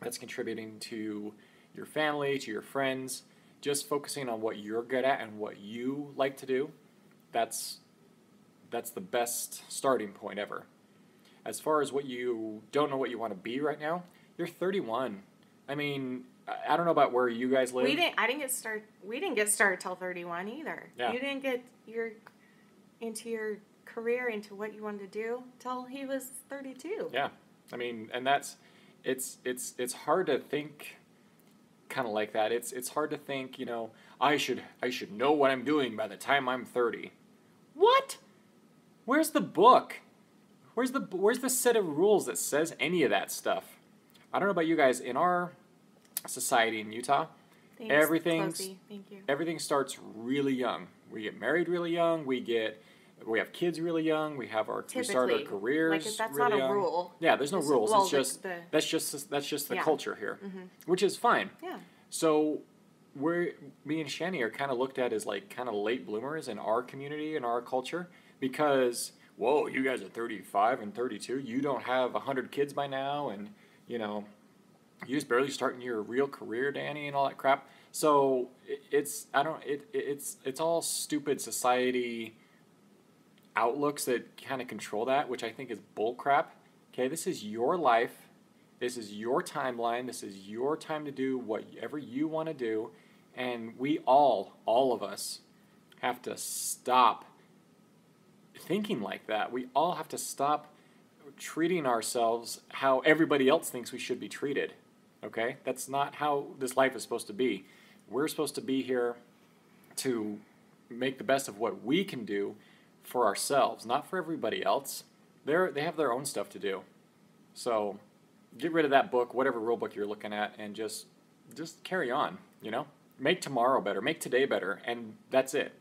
That's contributing to your family, to your friends. Just focusing on what you're good at and what you like to do, that's the best starting point ever. As far as what you don't know what you want to be right now, you're 31. I mean, I don't know about where you guys live. We didn't get started till 31 either. Yeah. You didn't get into your career, into what you wanted to do till he was 32. Yeah. I mean, and it's hard to think kind of like that. It's hard to think, you know, I should know what I'm doing by the time I'm 30. What? Where's the book? Where's the set of rules that says any of that stuff? I don't know about you guys. In our society in Utah, Thanks, Closey. Thank you. everything starts really young. We get married really young. We have kids really young. We start our careers like that's really not a young. rule. Yeah, there's no rules. Well, it's just that's just the yeah. culture here, Mm-hmm. which is fine. Yeah. So me and Shanny are kind of looked at as like kind of late bloomers in our community and our culture because, whoa, you guys are 35 and 32. You don't have 100 kids by now, and you know, you just barely starting your real career, Danny, and all that crap. So it's all stupid society outlooks that kind of control that, which I think is bull crap. Okay, this is your life. This is your timeline. This is your time to do whatever you want to do. And we all of us, have to stop thinking like that. We all have to stop treating ourselves how everybody else thinks we should be treated. Okay? That's not how this life is supposed to be. We're supposed to be here to make the best of what we can do for ourselves, not for everybody else. They have their own stuff to do. So get rid of that book, whatever rule book you're looking at, and just carry on, you know? Make tomorrow better, make today better, and that's it.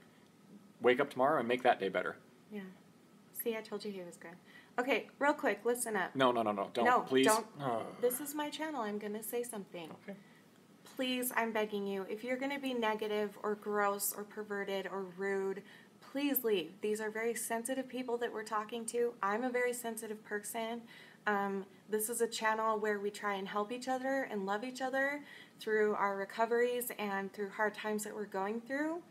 Wake up tomorrow and make that day better. Yeah. See, I told you he was good. Okay, real quick, listen up. No, don't, please. Don't. This is my channel. I'm going to say something. Okay. Please, I'm begging you, if you're going to be negative or gross or perverted or rude, please leave. These are very sensitive people that we're talking to. I'm a very sensitive person. This is a channel where we try and help each other and love each other through our recoveries and through hard times that we're going through.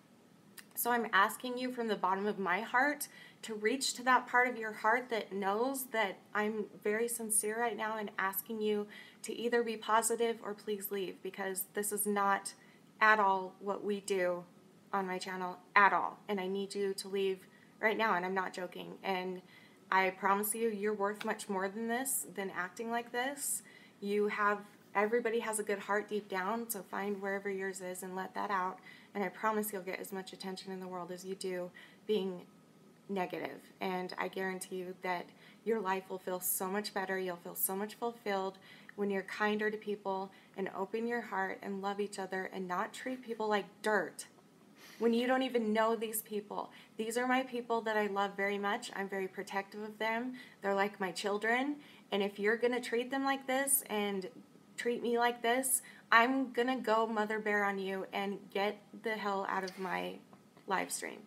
So I'm asking you from the bottom of my heart to reach to that part of your heart that knows that I'm very sincere right now and asking you to either be positive or please leave, because this is not at all what we do on my channel at all. And I need you to leave right now, and I'm not joking. And I promise you, you're worth much more than this, than acting like this. Everybody has a good heart deep down, so find wherever yours is and let that out. And I promise you'll get as much attention in the world as you do being negative. And I guarantee you that your life will feel so much better. You'll feel so much fulfilled when you're kinder to people and open your heart and love each other and not treat people like dirt. When you don't even know these people. These are my people that I love very much. I'm very protective of them. They're like my children. And if you're going to treat them like this and treat me like this, I'm going to go mother bear on you and get the hell out of my live stream.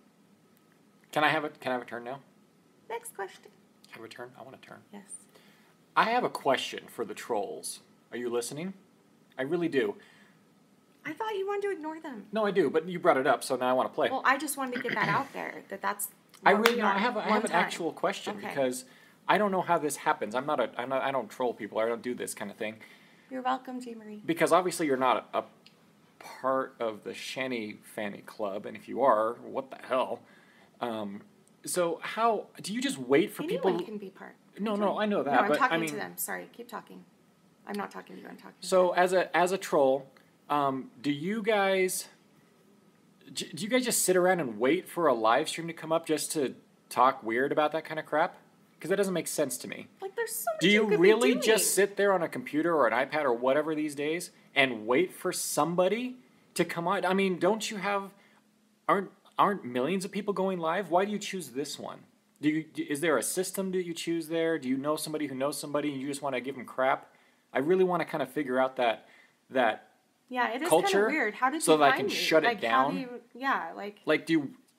Can I have a turn now? Next question. Have a turn? I want a turn. Yes. I have a question for the trolls. Are you listening? I really do. I thought you wanted to ignore them. No, I do, but you brought it up, so now I want to play. Well, I just wanted to get that out there. That's. I have an actual question, okay. Because I don't know how this happens. I don't troll people. I don't do this kind of thing. You're welcome, G. Marie. Because obviously you're not a part of the Shanny Fanny Club, and if you are, what the hell? So how do you just wait for Anyone people? can be part. No, I know that. No, I'm but talking I mean, to them. Sorry, keep talking. I'm not talking to you. I'm talking to so them. as a troll, do you guys just sit around and wait for a live stream to come up just to talk weird about that kind of crap? Because that doesn't make sense to me. Like, there's so much Do you could really be doing. just sit there on a computer or an iPad or whatever these days and wait for somebody to come on? I mean, don't you have aren't millions of people going live? Why do you choose this one? Is there a system that you choose there? Do you know somebody who knows somebody and you just want to give them crap? I really want to kind of figure out that Yeah, it is kind culture of weird. How did so you that I find can me? shut it Like, how do down. you? Yeah, like. Like,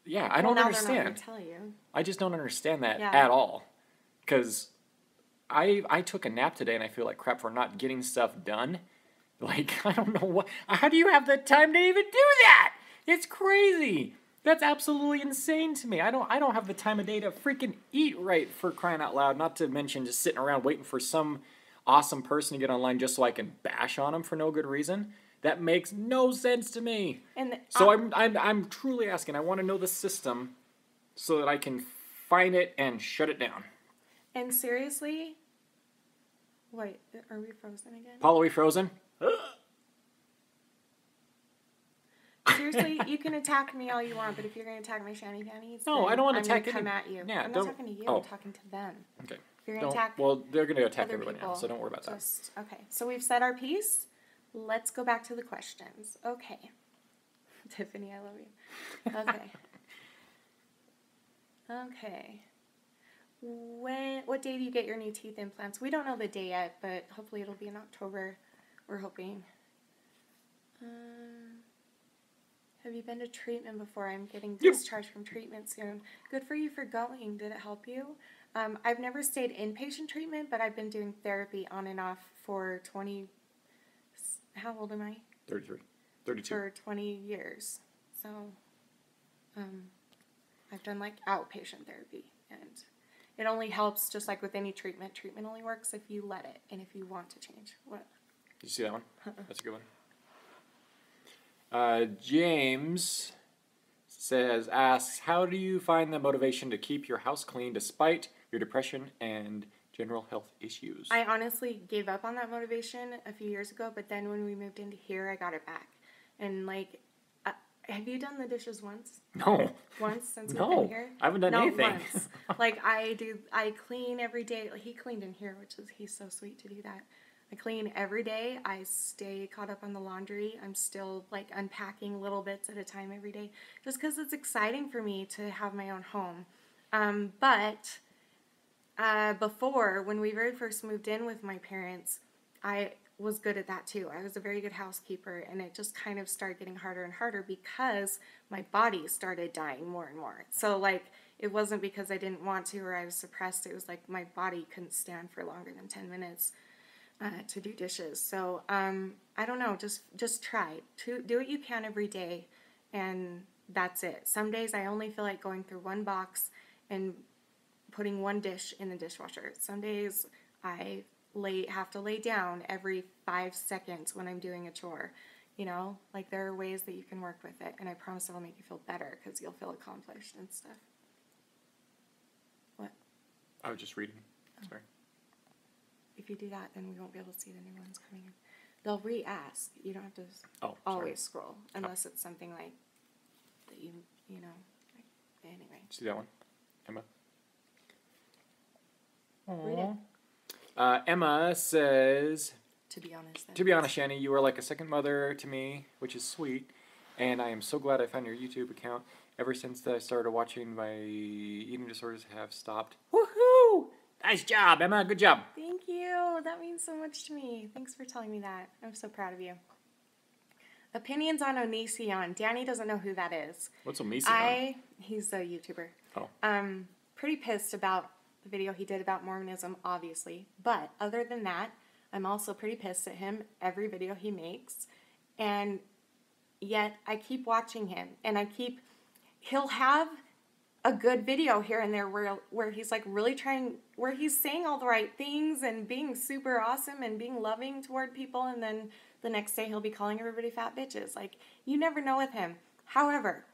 yeah, I Well, don't now they're not understand. gonna tell you. I just don't understand that Yeah. at all. Because I took a nap today and I feel like crap for not getting stuff done. Like, I don't know how do you have the time to even do that? It's crazy. That's absolutely insane to me. I don't have the time of day to freaking eat right, for crying out loud. Not to mention just sitting around waiting for some awesome person to get online just so I can bash on them for no good reason. That makes no sense to me. So I'm truly asking. I want to know the system so that I can find it and shut it down. And seriously, wait, are we frozen again? Paul, are we frozen? Seriously, you can attack me all you want, but if you're going to attack my Shanny Fannies, No, I don't want to I'm attack going to come any- at you. Yeah, I'm not don't- talking to you, oh. I'm talking to them. Okay. If you're going to attack Well, they're going to attack other everybody people, now, so don't worry about that. Okay, so we've said our piece. Let's go back to the questions. Okay. Tiffany, I love you. Okay. Okay. What day do you get your new teeth implants? We don't know the day yet, but hopefully it'll be in October. We're hoping. Have you been to treatment before? I'm getting discharged from treatment soon. Good for you for going. Did it help you? I've never stayed inpatient treatment, but I've been doing therapy on and off for 20... How old am I? 33. 32. For 20 years. So, I've done like outpatient therapy, and it only helps, just like with any treatment. Treatment only works if you let it and if you want to change. What? Did you see that one? That's a good one. James asks, how do you find the motivation to keep your house clean despite your depression and general health issues? I honestly gave up on that motivation a few years ago, but then when we moved into here, I got it back. And like, have you done the dishes once? No. Once since we've No, been here? I haven't done Not anything. Once. Like I clean every day. Like, he cleaned in here, he's so sweet to do that. I clean every day. I stay caught up on the laundry. I'm still like unpacking little bits at a time every day, just because it's exciting for me to have my own home. But before, when we very first moved in with my parents, I was good at that too. I was a very good housekeeper, and it just kind of started getting harder and harder because my body started dying more and more. So like, it wasn't because I didn't want to or I was suppressed. It was like my body couldn't stand for longer than 10 minutes to do dishes. So I don't know, just try to do what you can every day, and that's it. Some days I only feel like going through one box and putting one dish in the dishwasher. Some days I have to lay down every 5 seconds when I'm doing a chore. You know, like, there are ways that you can work with it, and I promise it'll make you feel better because you'll feel accomplished and stuff. What? I was just reading. Sorry. If you do that, then we won't be able to see the new ones coming in. They'll re-ask. You don't have to always scroll unless it's something like that you know. Like, anyway. See that one? Emma? Read it. Emma says, To be honest. to be honest, Shanny, you are like a second mother to me, which is sweet, and I am so glad I found your YouTube account. Ever since I started watching, my eating disorders have stopped. Woohoo! Nice job, Emma. Good job. Thank you. That means so much to me. Thanks for telling me that. I'm so proud of you. Opinions on Onision. Danny doesn't know who that is. What's Onision? He's a YouTuber. Oh. Pretty pissed about the video he did about Mormonism, obviously. But other than that, I'm also pretty pissed at him every video he makes. And yet I keep watching him, and he'll have a good video here and there where he's like really trying, where he's saying all the right things and being super awesome and being loving toward people, and then the next day he'll be calling everybody fat bitches. Like, you never know with him. However,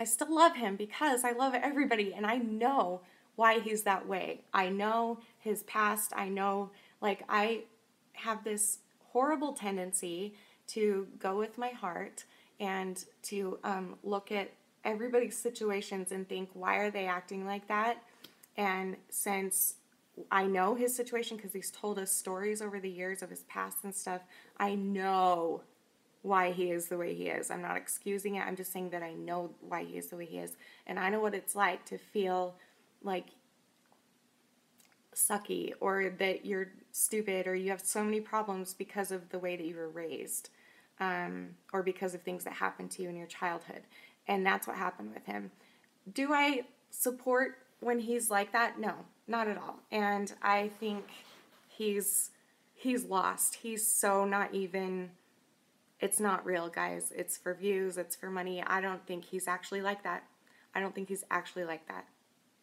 I still love him because I love everybody and I know why he's that way. I know his past. I know, like, I have this horrible tendency to go with my heart and to look at everybody's situations and think, why are they acting like that? And since I know his situation because he's told us stories over the years of his past and stuff, I know why he is the way he is. I'm not excusing it. I'm just saying that I know why he is the way he is. And I know what it's like to feel like sucky or that you're stupid or you have so many problems because of the way that you were raised, or because of things that happened to you in your childhood. And that's what happened with him. Do I support when he's like that? No, not at all. And I think he's lost. He's so not even... It's not real, guys. It's for views. It's for money. I don't think he's actually like that. I don't think he's actually like that.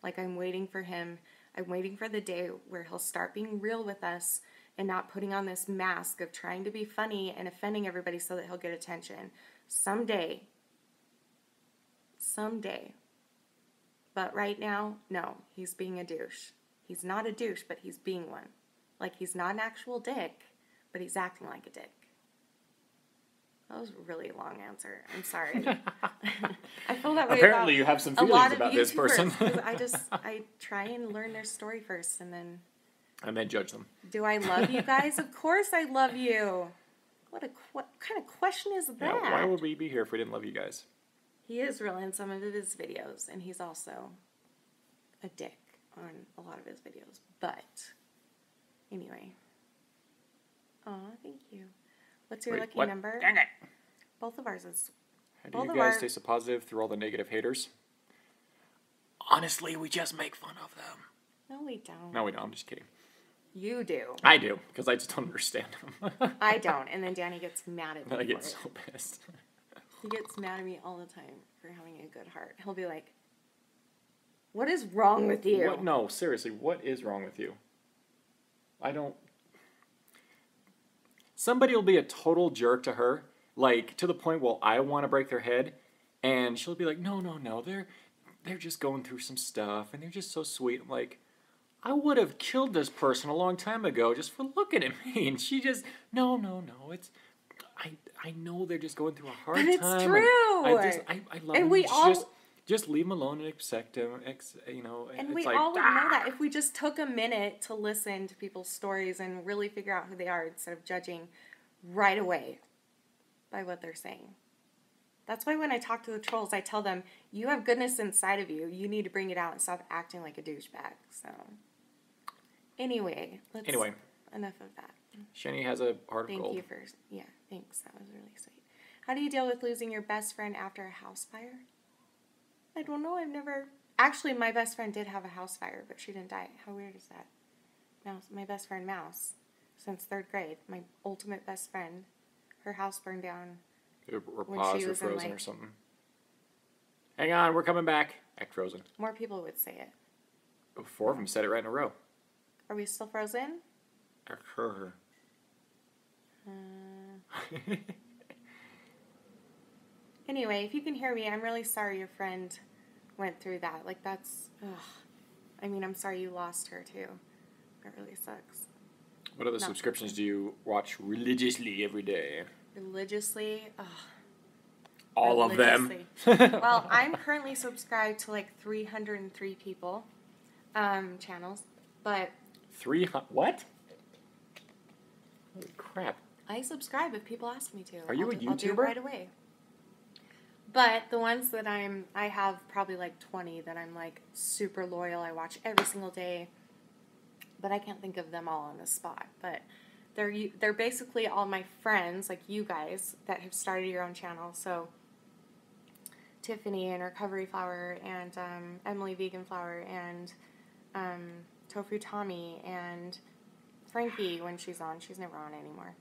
Like, I'm waiting for him. I'm waiting for the day where he'll start being real with us and not putting on this mask of trying to be funny and offending everybody so that he'll get attention. Someday. Someday. But right now, no. He's being a douche. He's not a douche, but he's being one. Like, he's not an actual dick, but he's acting like a dick. That was a really long answer. I'm sorry. I feel that way Apparently about you have some a feelings lot of about this person. YouTubers, 'cause I try and learn their story first and then judge them. do I love you guys? Of course I love you. What kind of question is that? Yeah, why would we be here if we didn't love you guys? He is real in some of his videos, and he's also a dick on a lot of his videos. But anyway. Aw, thank you. What's your lucky number? Dang it! Both of ours is... How do you guys stay so positive through all the negative haters? Honestly, we just make fun of them. No, we don't. No, we don't. I'm just kidding. You do. I do, because I just don't understand them. I don't, and then Danny gets mad at me. I get for it. so pissed. He gets mad at me all the time for having a good heart. He'll be like, what is wrong with you? What? No, seriously, what is wrong with you? I don't... Somebody will be a total jerk to her, like, to the point where I want to break their head, and she'll be like, no, they're just going through some stuff, and they're just so sweet. I'm like, I would have killed this person a long time ago just for looking at me, and she just, no, it's... I know they're just going through a hard time. But it's true. I love and them. we all... Just leave them alone and accept them, you know. And it's we like, all would know that if we just took a minute to listen to people's stories and really figure out who they are instead of judging right away by what they're saying. That's why when I talk to the trolls, I tell them, you have goodness inside of you. You need to bring it out and stop acting like a douchebag. So, anyway. Enough of that. Shanny has a heart of gold. Thank you for... Yeah, thanks. That was really sweet. How do you deal with losing your best friend after a house fire? I don't know. I've never... Actually, my best friend did have a house fire, but she didn't die. How weird is that? Mouse, my best friend, Mouse, since 3rd grade, my ultimate best friend, her house burned down. Or paused or frozen or something. Hang on, we're coming back. Act frozen. More people would say it. 4 of them said it right in a row. Are we still frozen? Act her. Anyway, if you can hear me, I'm really sorry your friend went through that. Like, that's... Ugh. I mean, I'm sorry you lost her, too. That really sucks. What other subscriptions do you watch religiously every day? Religiously? Ugh. All of them? Well, I'm currently subscribed to, like, 303 people, channels, but... What? Holy crap. I subscribe if people ask me to. Are you a YouTuber? I'll do it right away. But the ones that I have probably like 20 that I'm like super loyal. I watch every single day. But I can't think of them all on the spot. But they're basically all my friends, like you guys, that have started your own channel. So Tiffany and Recovery Flower and Emily Vegan Flower and Tofu Tommy and Frankie when she's on. She's never on anymore.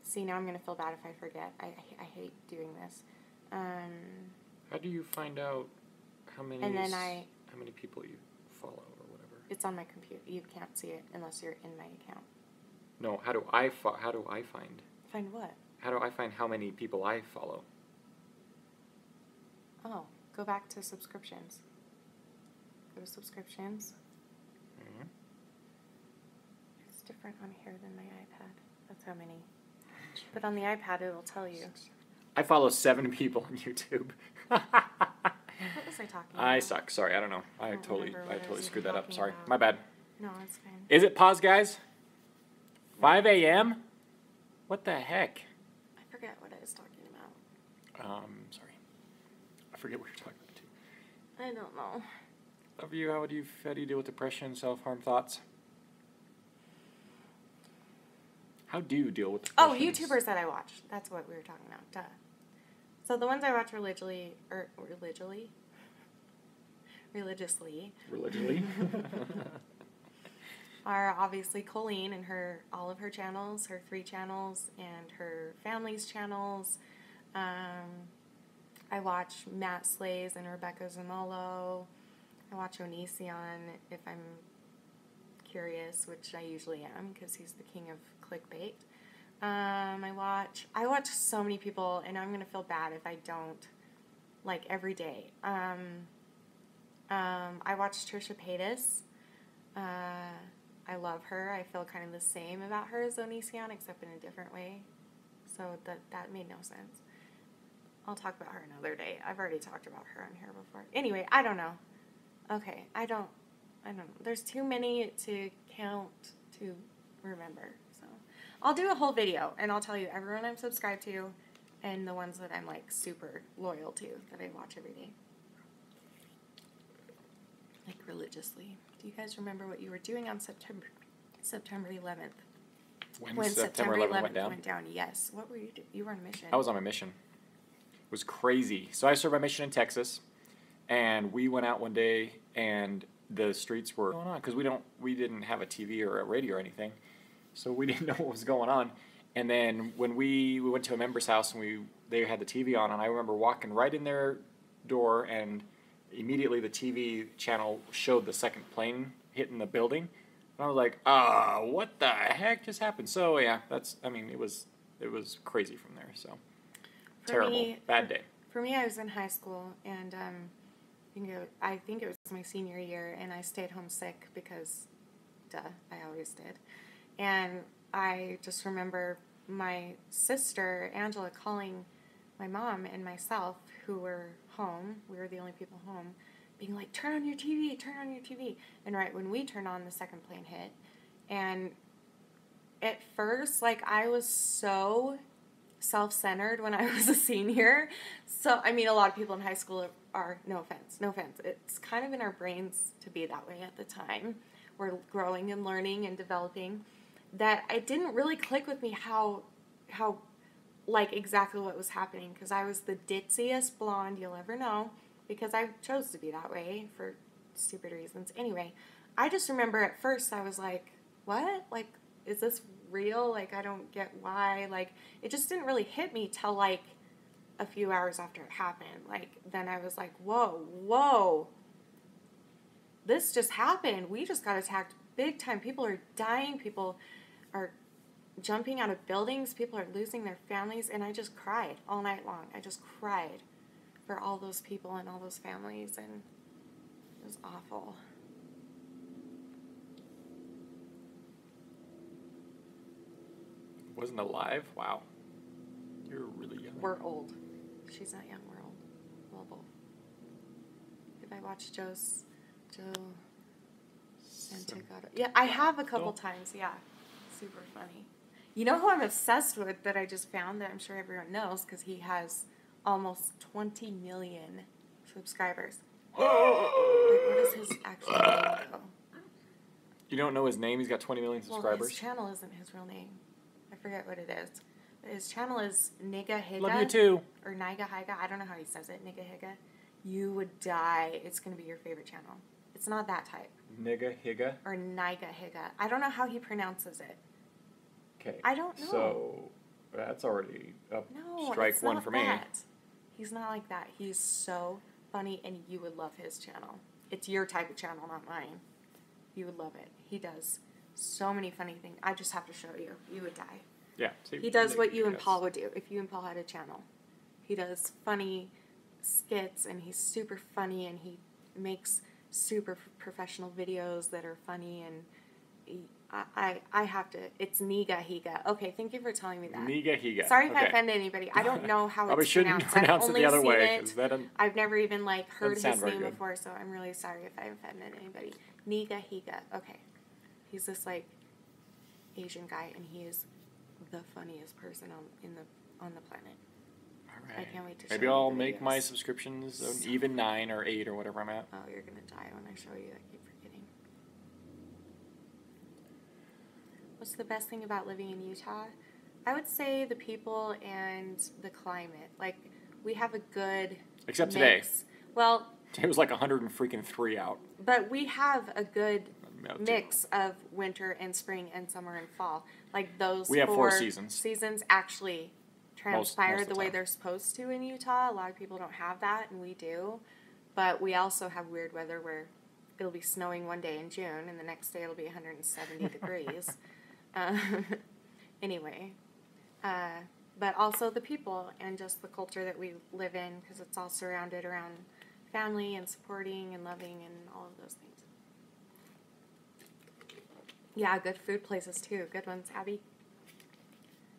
See, now I'm going to feel bad if I forget. I hate doing this. How do you find out how many people you follow or whatever? It's on my computer. You can't see it unless you're in my account. No, how do I find? Find what? How do I find how many people I follow? Oh, go back to subscriptions. Go to subscriptions. Mm-hmm. It's different on here than my iPad. That's how many. But on the iPad, it will tell you. I follow 7 people on YouTube. What was I talking about? I suck. Sorry, I don't know. I don't totally remember what I was screwed even that up. talking Sorry, about. my bad. No, it's fine. Is it pause, guys? 5 a.m. What the heck? I forget what I was talking about. Sorry. I forget what you're talking about too. I don't know. Love you. How do you deal with depression, self-harm thoughts? How do you deal with depression? Oh, YouTubers that I watch. That's what we were talking about. Duh. So the ones I watch religiously, are obviously Colleen and all of her channels, her 3 channels, and her family's channels. I watch Matt Slays and Rebecca Zamolo. I watch Onision if I'm curious, which I usually am because he's the king of clickbait. I watch so many people, and I'm gonna feel bad if I don't, like, every day. I watch Trisha Paytas. I love her. I feel kind of the same about her as Onision, except in a different way. So that made no sense. I'll talk about her another day. I've already talked about her on here before. Anyway, I don't know. Okay, I don't know. There's too many to count to remember. So I'll do a whole video, and I'll tell you everyone I'm subscribed to and the ones that I'm, like, super loyal to that I watch every day. Like, religiously. Do you guys remember what you were doing on September 11th? When September 11th went down? Yes. What were you doing? You were on a mission. I was on my mission. It was crazy. So I served my mission in Texas, and we went out one day, and the streets were going on because we didn't have a TV or a radio or anything, so we didn't know what was going on. And then when we went to a member's house and they had the TV on, and I remember walking right in their door, and immediately the TV channel showed the second plane hitting the building, and I was like, what the heck just happened? So yeah, it was crazy from there. So terrible, bad day. For me, I was in high school, and I think it was my senior year, and I stayed home sick because, duh, I always did. And I just remember my sister, Angela, calling my mom and myself, who were home, we were the only people home, being like, turn on your TV, turn on your TV. And right when we turned on, the second plane hit. And at first, like, I was so self-centered when I was a senior. So, I mean, a lot of people in high school are, no offense, it's kind of in our brains to be that way at the time. We're growing and learning and developing. That it didn't really click with me how like, exactly what was happening, because I was the ditziest blonde you'll ever know, because I chose to be that way for stupid reasons. Anyway, I just remember at first I was like, what? Like, is this real? Like, I don't get why. Like, it just didn't really hit me till, like, a few hours after it happened. Like, then I was like, whoa, this just happened. We just got attacked big time. People are dying. People are jumping out of buildings. People are losing their families. And I just cried all night long. I just cried for all those people and all those families. And it was awful. Wasn't alive? Wow. You're really young. We're old. She's not young. We're old. Well, both. If I watch Joe Santagato. Yeah, I have a couple times. Yeah. Super funny. You know who I'm obsessed with that I just found that I'm sure everyone knows, because he has almost 20 million subscribers. Wait, what is his actual name, though? You don't know his name? He's got 20 million subscribers? Well, his channel isn't his real name. I forget what it is. But his channel is Niga Higa. Love you too. Or Niga Higa. I don't know how he says it. Niga Higa. You would die. It's going to be your favorite channel. It's not that type. Niga Higa? Or Niga Higa. I don't know how he pronounces it. Okay. I don't know. So, that's already a No, strike it's one not for me. that. He's not like that. He's so funny, and you would love his channel. It's your type of channel, not mine. You would love it. He does so many funny things. I just have to show you. You would die. Yeah. See, He does what you and Paul would do if you and Paul had a channel. He does funny skits, and he's super funny, and he makes super professional videos that are funny, and I have to. It's Niga Higa. Okay, thank you for telling me that. Niga Higa. Sorry if I offended anybody. I don't know how Probably it's shouldn't pronounced. pronounce I've it only the other seen way. it. I've never even like heard his name before, so I'm really sorry if I offended anybody. Niga Higa. Okay, he's this like Asian guy, and he is the funniest person on the planet. All right. I can't wait to Maybe show you I'll the make videos. my subscriptions an even 9 or 8 or whatever I'm at. Oh, you're gonna die when I show you. I keep forgetting. What's the best thing about living in Utah? I would say the people and the climate. Like, we have a good Except mix. today. Well, It was like 103 out. but we have a good About mix of winter and spring and summer and fall. Like those We have 4 four seasons. Seasons actually transpire most of the the way time. they're supposed to in Utah. A lot of people don't have that, and we do. But we also have weird weather where it'll be snowing one day in June, and the next day it'll be 170 degrees. Anyway, but also the people and just the culture that we live in, because it's all surrounded around family and supporting and loving and all of those things. Yeah, good food places too. Good ones, Abby.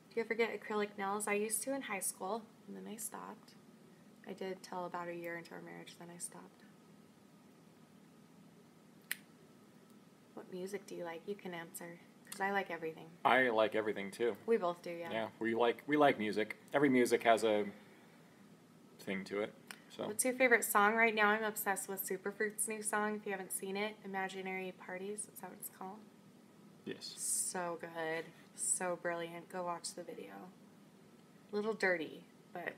Do you ever get acrylic nails? I used to in high school, and then I stopped. I did till about a year into our marriage, then I stopped. What music do you like? You can answer, because I like everything. I like everything too. We both do, yeah. Yeah, we like music. Every music has a thing to it. So What's your favorite song right now? I'm obsessed with Superfruit's new song. If you haven't seen it, Imaginary Parties. Is that what it's called? yes. So good. So brilliant. Go watch the video. A little dirty, but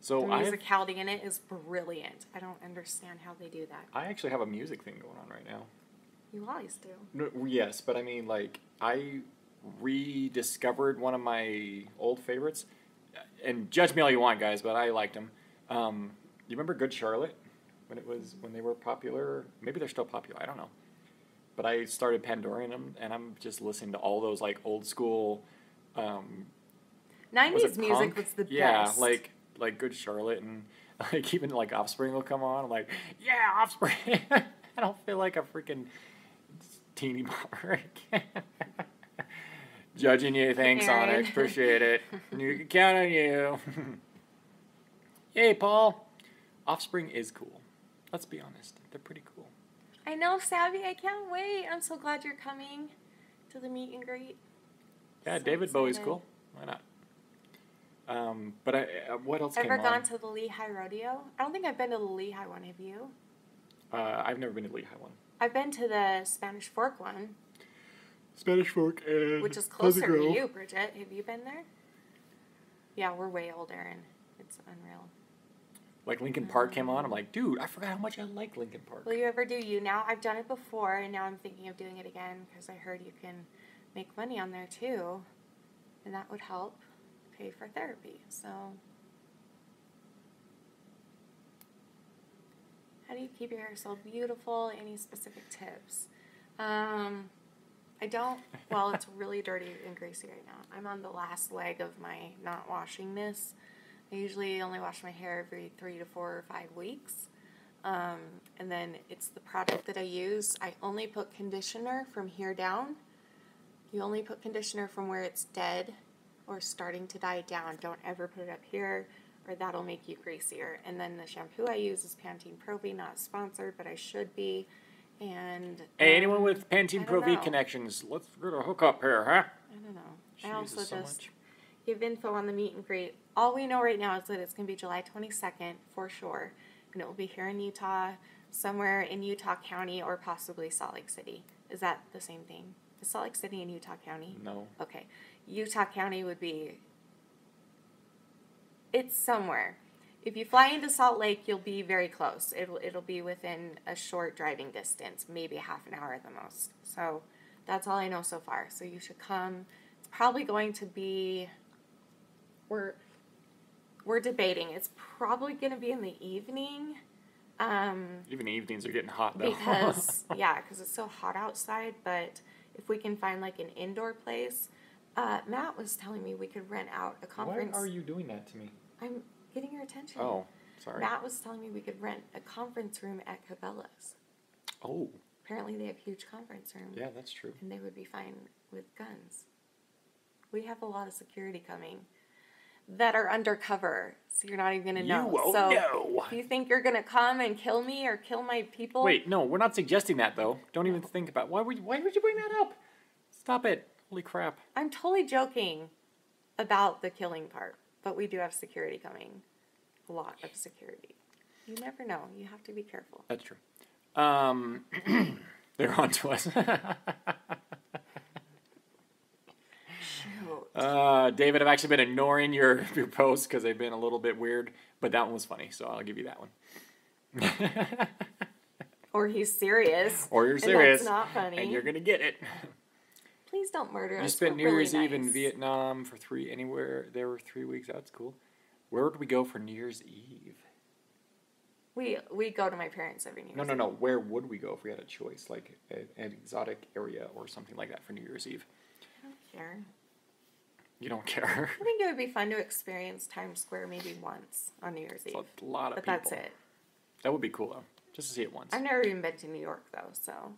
So the musicality in it is brilliant. I don't understand how they do that. I actually have a music thing going on right now. You always do. No, yes, but I mean, like, I rediscovered one of my old favorites, and judge me all you want, guys, but I liked them. You remember Good Charlotte when they were popular? Maybe they're still popular. I don't know. But I started Pandoring them, and I'm just listening to all those like old school. 90s music was the best. Yeah, like Good Charlotte, and like even like Offspring will come on. I'm like, yeah, Offspring. I don't feel like a freaking teeny bopper. Judging you, thanks, Aaron. Onyx. Appreciate it. You can count on you. Hey, Paul. Offspring is cool. Let's be honest. They're pretty cool. I know, Savvy. I can't wait. I'm so glad you're coming to the meet and greet. Yeah, So David Bowie's excited. cool. Why not? But what else Ever came gone on? to the Lehigh Rodeo? I don't think I've been to the Lehigh one. Have you? I've never been to Lehigh one. I've been to the Spanish Fork one, Spanish Fork and which is closer to you, Bridget. Have you been there? Yeah, we're way old, Aaron. It's unreal. Like Lincoln Park came on. I'm like, dude, I forgot how much I like Lincoln Park. Will you ever do You Now? I've done it before, and now I'm thinking of doing it again because I heard you can make money on there too, and that would help pay for therapy. So, how do you keep your hair so beautiful? Any specific tips? I don't. Well, it's really dirty and greasy right now. I'm on the last leg of my not washing this. I usually only wash my hair every 3 to 4 or 5 weeks. And then it's the product that I use. I only put conditioner from here down. You only put conditioner from where it's dead or starting to die down. Don't ever put it up here, or that'll make you greasier. And then the shampoo I use is Pantene Pro V, not sponsored, but I should be. And Hey, anyone with I Pantene don't Pro V know. connections, let's get a hook up here, huh? I don't know. I She also uses so just much. give info on the meet and greet. All we know right now is that it's going to be July 22nd for sure. And it will be here in Utah, somewhere in Utah County or possibly Salt Lake City. Is that the same thing? Is Salt Lake City in Utah County? No. Okay. Utah County would be... It's somewhere. If you fly into Salt Lake, you'll be very close. It'll be within a short driving distance, maybe half an hour at the most. So that's all I know so far. So you should come. It's probably going to be... We're debating. It's probably going to be in the evening. Even the evenings are getting hot though. Because it's so hot outside. But if we can find like an indoor place, Matt was telling me we could rent out a Why conference. are you doing that to me? I'm getting your attention. Oh. Sorry. Matt was telling me we could rent a conference room at Cabela's. Oh, Apparently they have huge conference rooms. yeah, that's true. And they would be fine with guns. We have a lot of security coming that are undercover, so you're not even going to know. You won't so know. If you think you're going to come and kill me or kill my people... Wait, no, we're not suggesting that, though. Don't even think about... Why would you bring that up? Stop it. Holy crap. I'm totally joking about the killing part, but we do have security coming. A lot of security. You never know. You have to be careful. That's true. They're on to us. Shoot. David, I've actually been ignoring your posts because they've been a little bit weird, but that one was funny, so I'll give you that one. Or he's serious. Or you're serious. And that's not funny. And you're going to get it. Please don't murder us. You spent We're New really Year's Eve in nice. Vietnam for there were 3 weeks. That's cool. Where would we go for New Year's Eve? We go to my parents every New Year's Eve. No. Where would we go if we had a choice? Like an exotic area or something like that for New Year's Eve? I don't care. You don't care? I think it would be fun to experience Times Square maybe once on New Year's Eve. It's a lot of But people. that's it. That would be cool, though. Just to see it once. I've never even been to New York, though, so...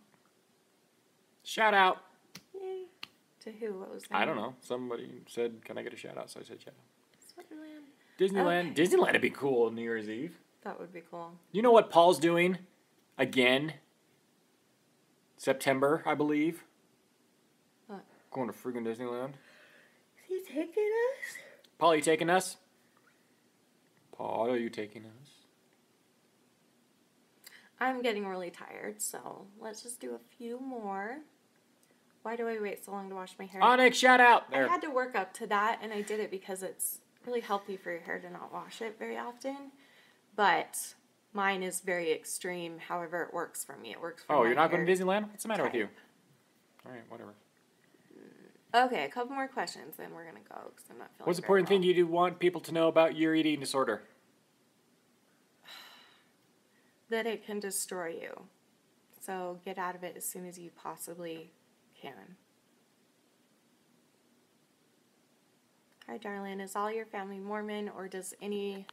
Shout out. Yay. To who? What was that? I don't know. Somebody said, can I get a shout out? So I said shout out. Switzerland. Disneyland. Okay. Disneyland would be cool on New Year's Eve. That would be cool. You know what Paul's doing? Again? September, I believe. What? Going to friggin' Disneyland. Is he taking us? Paul, are you taking us? Paul, are you taking us? I'm getting really tired, so let's just do a few more. Why do I wait so long to wash my hair? Onyx, shout out! I There. had to work up to that, and I did it because it's really healthy for your hair to not wash it very often. But mine is very extreme. However, it works for me. It works for Oh, my you're not hair going to Disneyland? What's the matter with type. you? Alright, whatever. Okay, a couple more questions, then we're gonna go because I'm not feeling. What's the very important thing well. you do want people to know about your eating disorder? That it can destroy you. So get out of it as soon as you possibly can. Hi, darling. Is all your family Mormon, or does any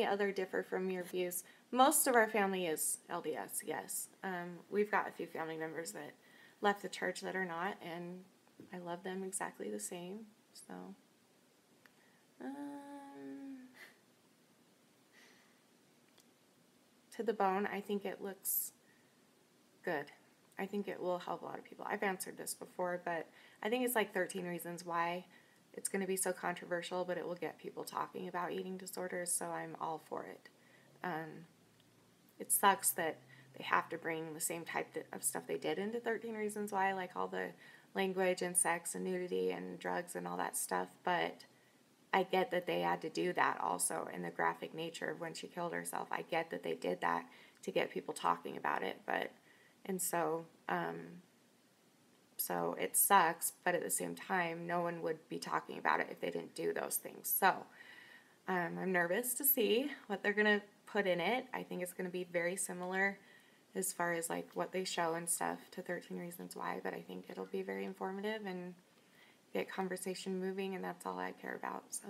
other differ from your views? Most of our family is LDS, yes. We've got a few family members that left the church that are not, and I love them exactly the same. So, to the bone, I think it looks good. I think it will help a lot of people. I've answered this before, but I think it's like 13 reasons why it's going to be so controversial, but it will get people talking about eating disorders, so I'm all for it. It sucks that they have to bring the same type of stuff they did into 13 Reasons Why, like all the language and sex and nudity and drugs and all that stuff, but I get that they had to do that also in the graphic nature of when she killed herself. I get that they did that to get people talking about it, so it sucks, but at the same time, no one would be talking about it if they didn't do those things. So I'm nervous to see what they're going to put in it. I think it's going to be very similar as far as like what they show and stuff to 13 Reasons Why, but I think it'll be very informative and get conversation moving, and that's all I care about. So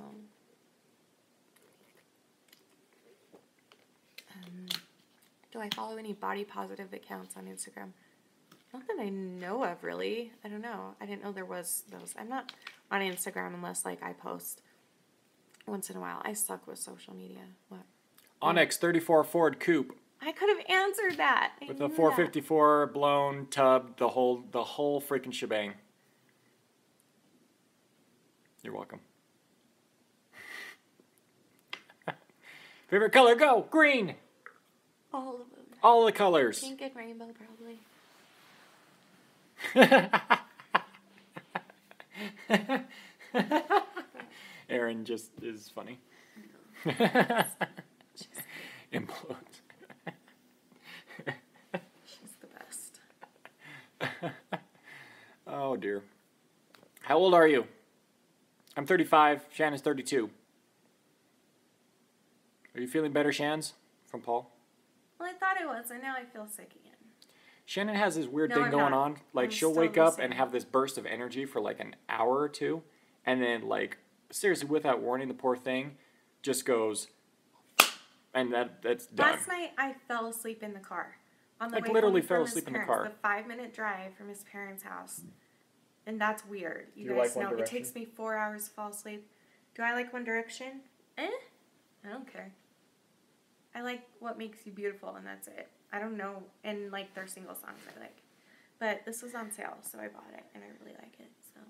do I follow any body positive accounts on Instagram? Not that I know of, really. I don't know. I didn't know there was those. I'm not on Instagram unless like I post once in a while. I suck with social media. What? Onyx 34 Ford Coupe I could have answered that. I with knew a that. 454 blown tub, the whole freaking shebang. You're welcome. Favorite color? Go green. All of them. All the colors. Pink and rainbow, probably. Erin just is funny. Implodes. She's the best. Oh dear. How old are you? I'm 35. Shannon's 32. Are you feeling better, Shans? From Paul? Well, I thought I was, and now I feel sick again. Shannon has this weird No, thing I'm going not. on. Like, I'm she'll still wake the up same. and have this burst of energy for like an hour or two. And then, like, seriously, without warning, the poor thing just goes And that's done. Last night I fell asleep in the car. On the Like, way literally home fell from his asleep in the parents, car. The 5-minute drive from his parents' house. And that's weird. You Do you guys like One know it Direction? takes me 4 hours to fall asleep. Do I like One Direction? I don't care. I like What Makes You Beautiful, and that's it. I don't know, and like their single songs I like. But this was on sale, so I bought it, and I really like it. So.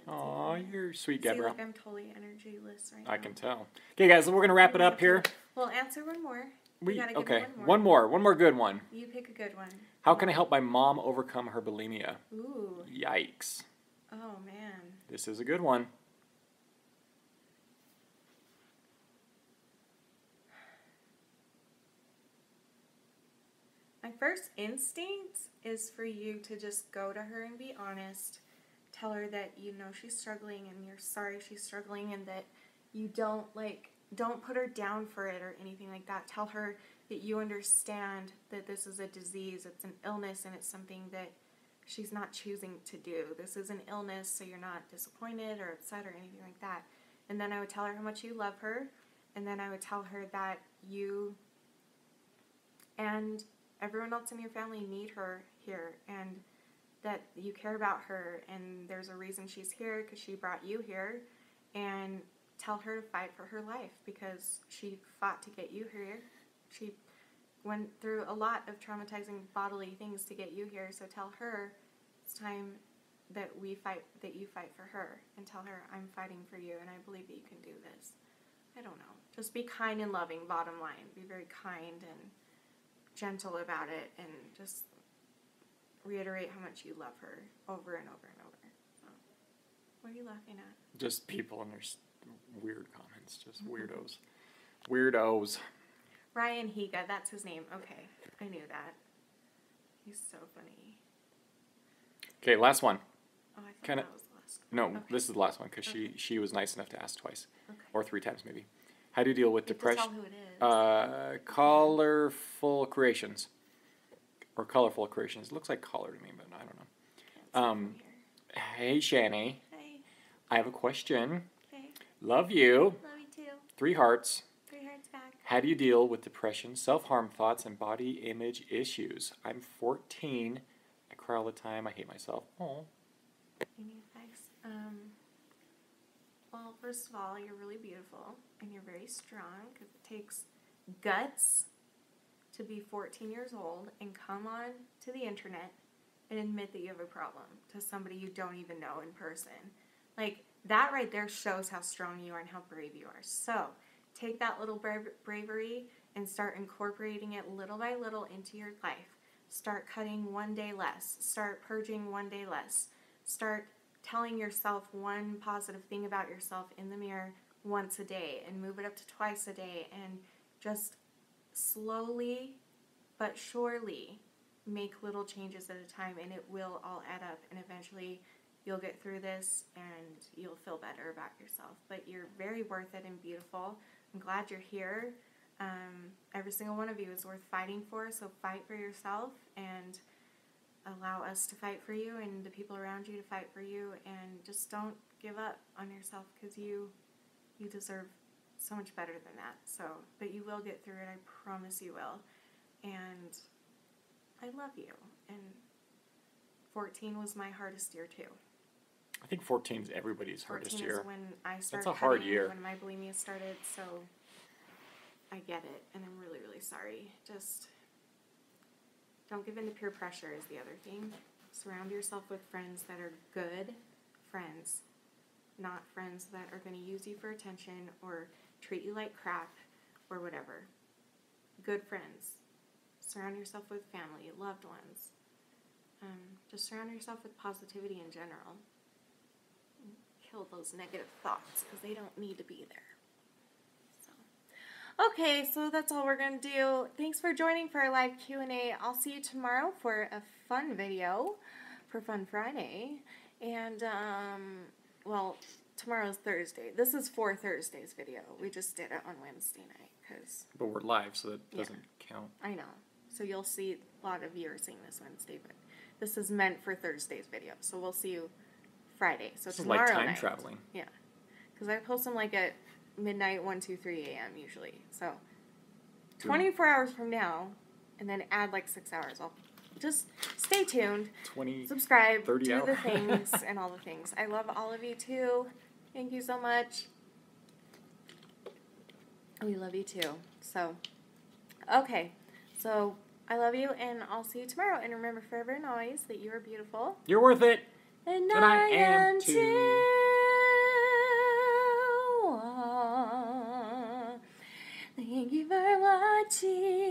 Aw, you're sweet, See, Gabrielle. like I'm totally energyless right now. I can tell. Okay, guys, so we're gonna wrap it up here. We'll answer one more. We gotta give okay, one more. one more good one. You pick a good one. How can I help my mom overcome her bulimia? Ooh. Yikes. Oh man. This is a good one. My first instinct is for you to just go to her and be honest. Tell her that you know she's struggling and you're sorry she's struggling, and that you don't put her down for it or anything like that. Tell her that you understand that this is a disease, it's an illness, and it's something that she's not choosing to do. This is an illness, so you're not disappointed or upset or anything like that. And then I would tell her how much you love her, and then I would tell her that you and everyone else in your family need her here, and that you care about her, and there's a reason she's here because she brought you here. And tell her to fight for her life because she fought to get you here. She went through a lot of traumatizing bodily things to get you here, so tell her it's time that you fight for her, and tell her I'm fighting for you and I believe that you can do this. I don't know. Just be kind and loving, bottom line. Be very kind and gentle about it, and just reiterate how much you love her over and over and over. So, what are you laughing at? Just people and their weird comments. Just weirdos. Weirdos. Ryan Higa, that's his name. Okay, I knew that. He's so funny. Okay, last one. Oh, I thought Kinda- that was the last one. No, Okay. this is the last one because Okay. she was nice enough to ask twice. Okay. Or 3 times maybe. How do you deal with You have to tell depression? who it is. Colorful Creations. Or Colorful Creations. It looks like color to me, but I don't know. Can't see from here. Hey, Shanny. Hey. I have a question. Okay. Love you. Love you too. 3 hearts. 3 hearts back. How do you deal with depression, self-harm thoughts, and body image issues? I'm 14. I cry all the time. I hate myself. Oh. You need advice? Well, first of all, you're really beautiful and you're very strong because it takes guts to be 14 years old and come on to the internet and admit that you have a problem to somebody you don't even know in person. Like, that right there shows how strong you are and how brave you are. So, take that little bravery and start incorporating it little by little into your life. Start cutting one day less. Start purging one day less. Start telling yourself one positive thing about yourself in the mirror once a day, and move it up to twice a day, and just slowly but surely make little changes at a time, and it will all add up, and eventually you'll get through this and you'll feel better about yourself. But you're very worth it and beautiful. I'm glad you're here. Every single one of you is worth fighting for, so fight for yourself and allow us to fight for you and the people around you to fight for you, and just don't give up on yourself because you deserve so much better than that. So, but you will get through it, I promise you will. And I love you. And 14 was my hardest year too. I think 14 is everybody's hardest 14 year. is when I started That's a hard cutting, year. when my bulimia started, so I get it, and I'm really, really sorry. Just don't give in to peer pressure is the other thing. Surround yourself with friends that are good friends, not friends that are going to use you for attention or treat you like crap or whatever. Good friends. Surround yourself with family, loved ones. Just surround yourself with positivity in general. Kill those negative thoughts because they don't need to be there. Okay, so that's all we're going to do. Thanks for joining for our live Q&A. I'll see you tomorrow for a fun video for Fun Friday. And, well, tomorrow's Thursday. This is for Thursday's video. We just did it on Wednesday night because But we're live, so that doesn't count. I know. So you'll see a lot of you are seeing this Wednesday, but this is meant for Thursday's video. So we'll see you Friday. So This is tomorrow like time night. traveling. Yeah. Because I post them like at midnight, 1, 2, 3 a.m. usually. So 24 hours from now, and then add like 6 hours. I'll just stay tuned. 20, Subscribe, 30 do the hours. things, and all the things. I love all of you too. Thank you so much. We love you too. So, okay. So, I love you, and I'll see you tomorrow. And remember forever and always that you are beautiful. You're worth it. And And I I am am too. too. Thank you for watching.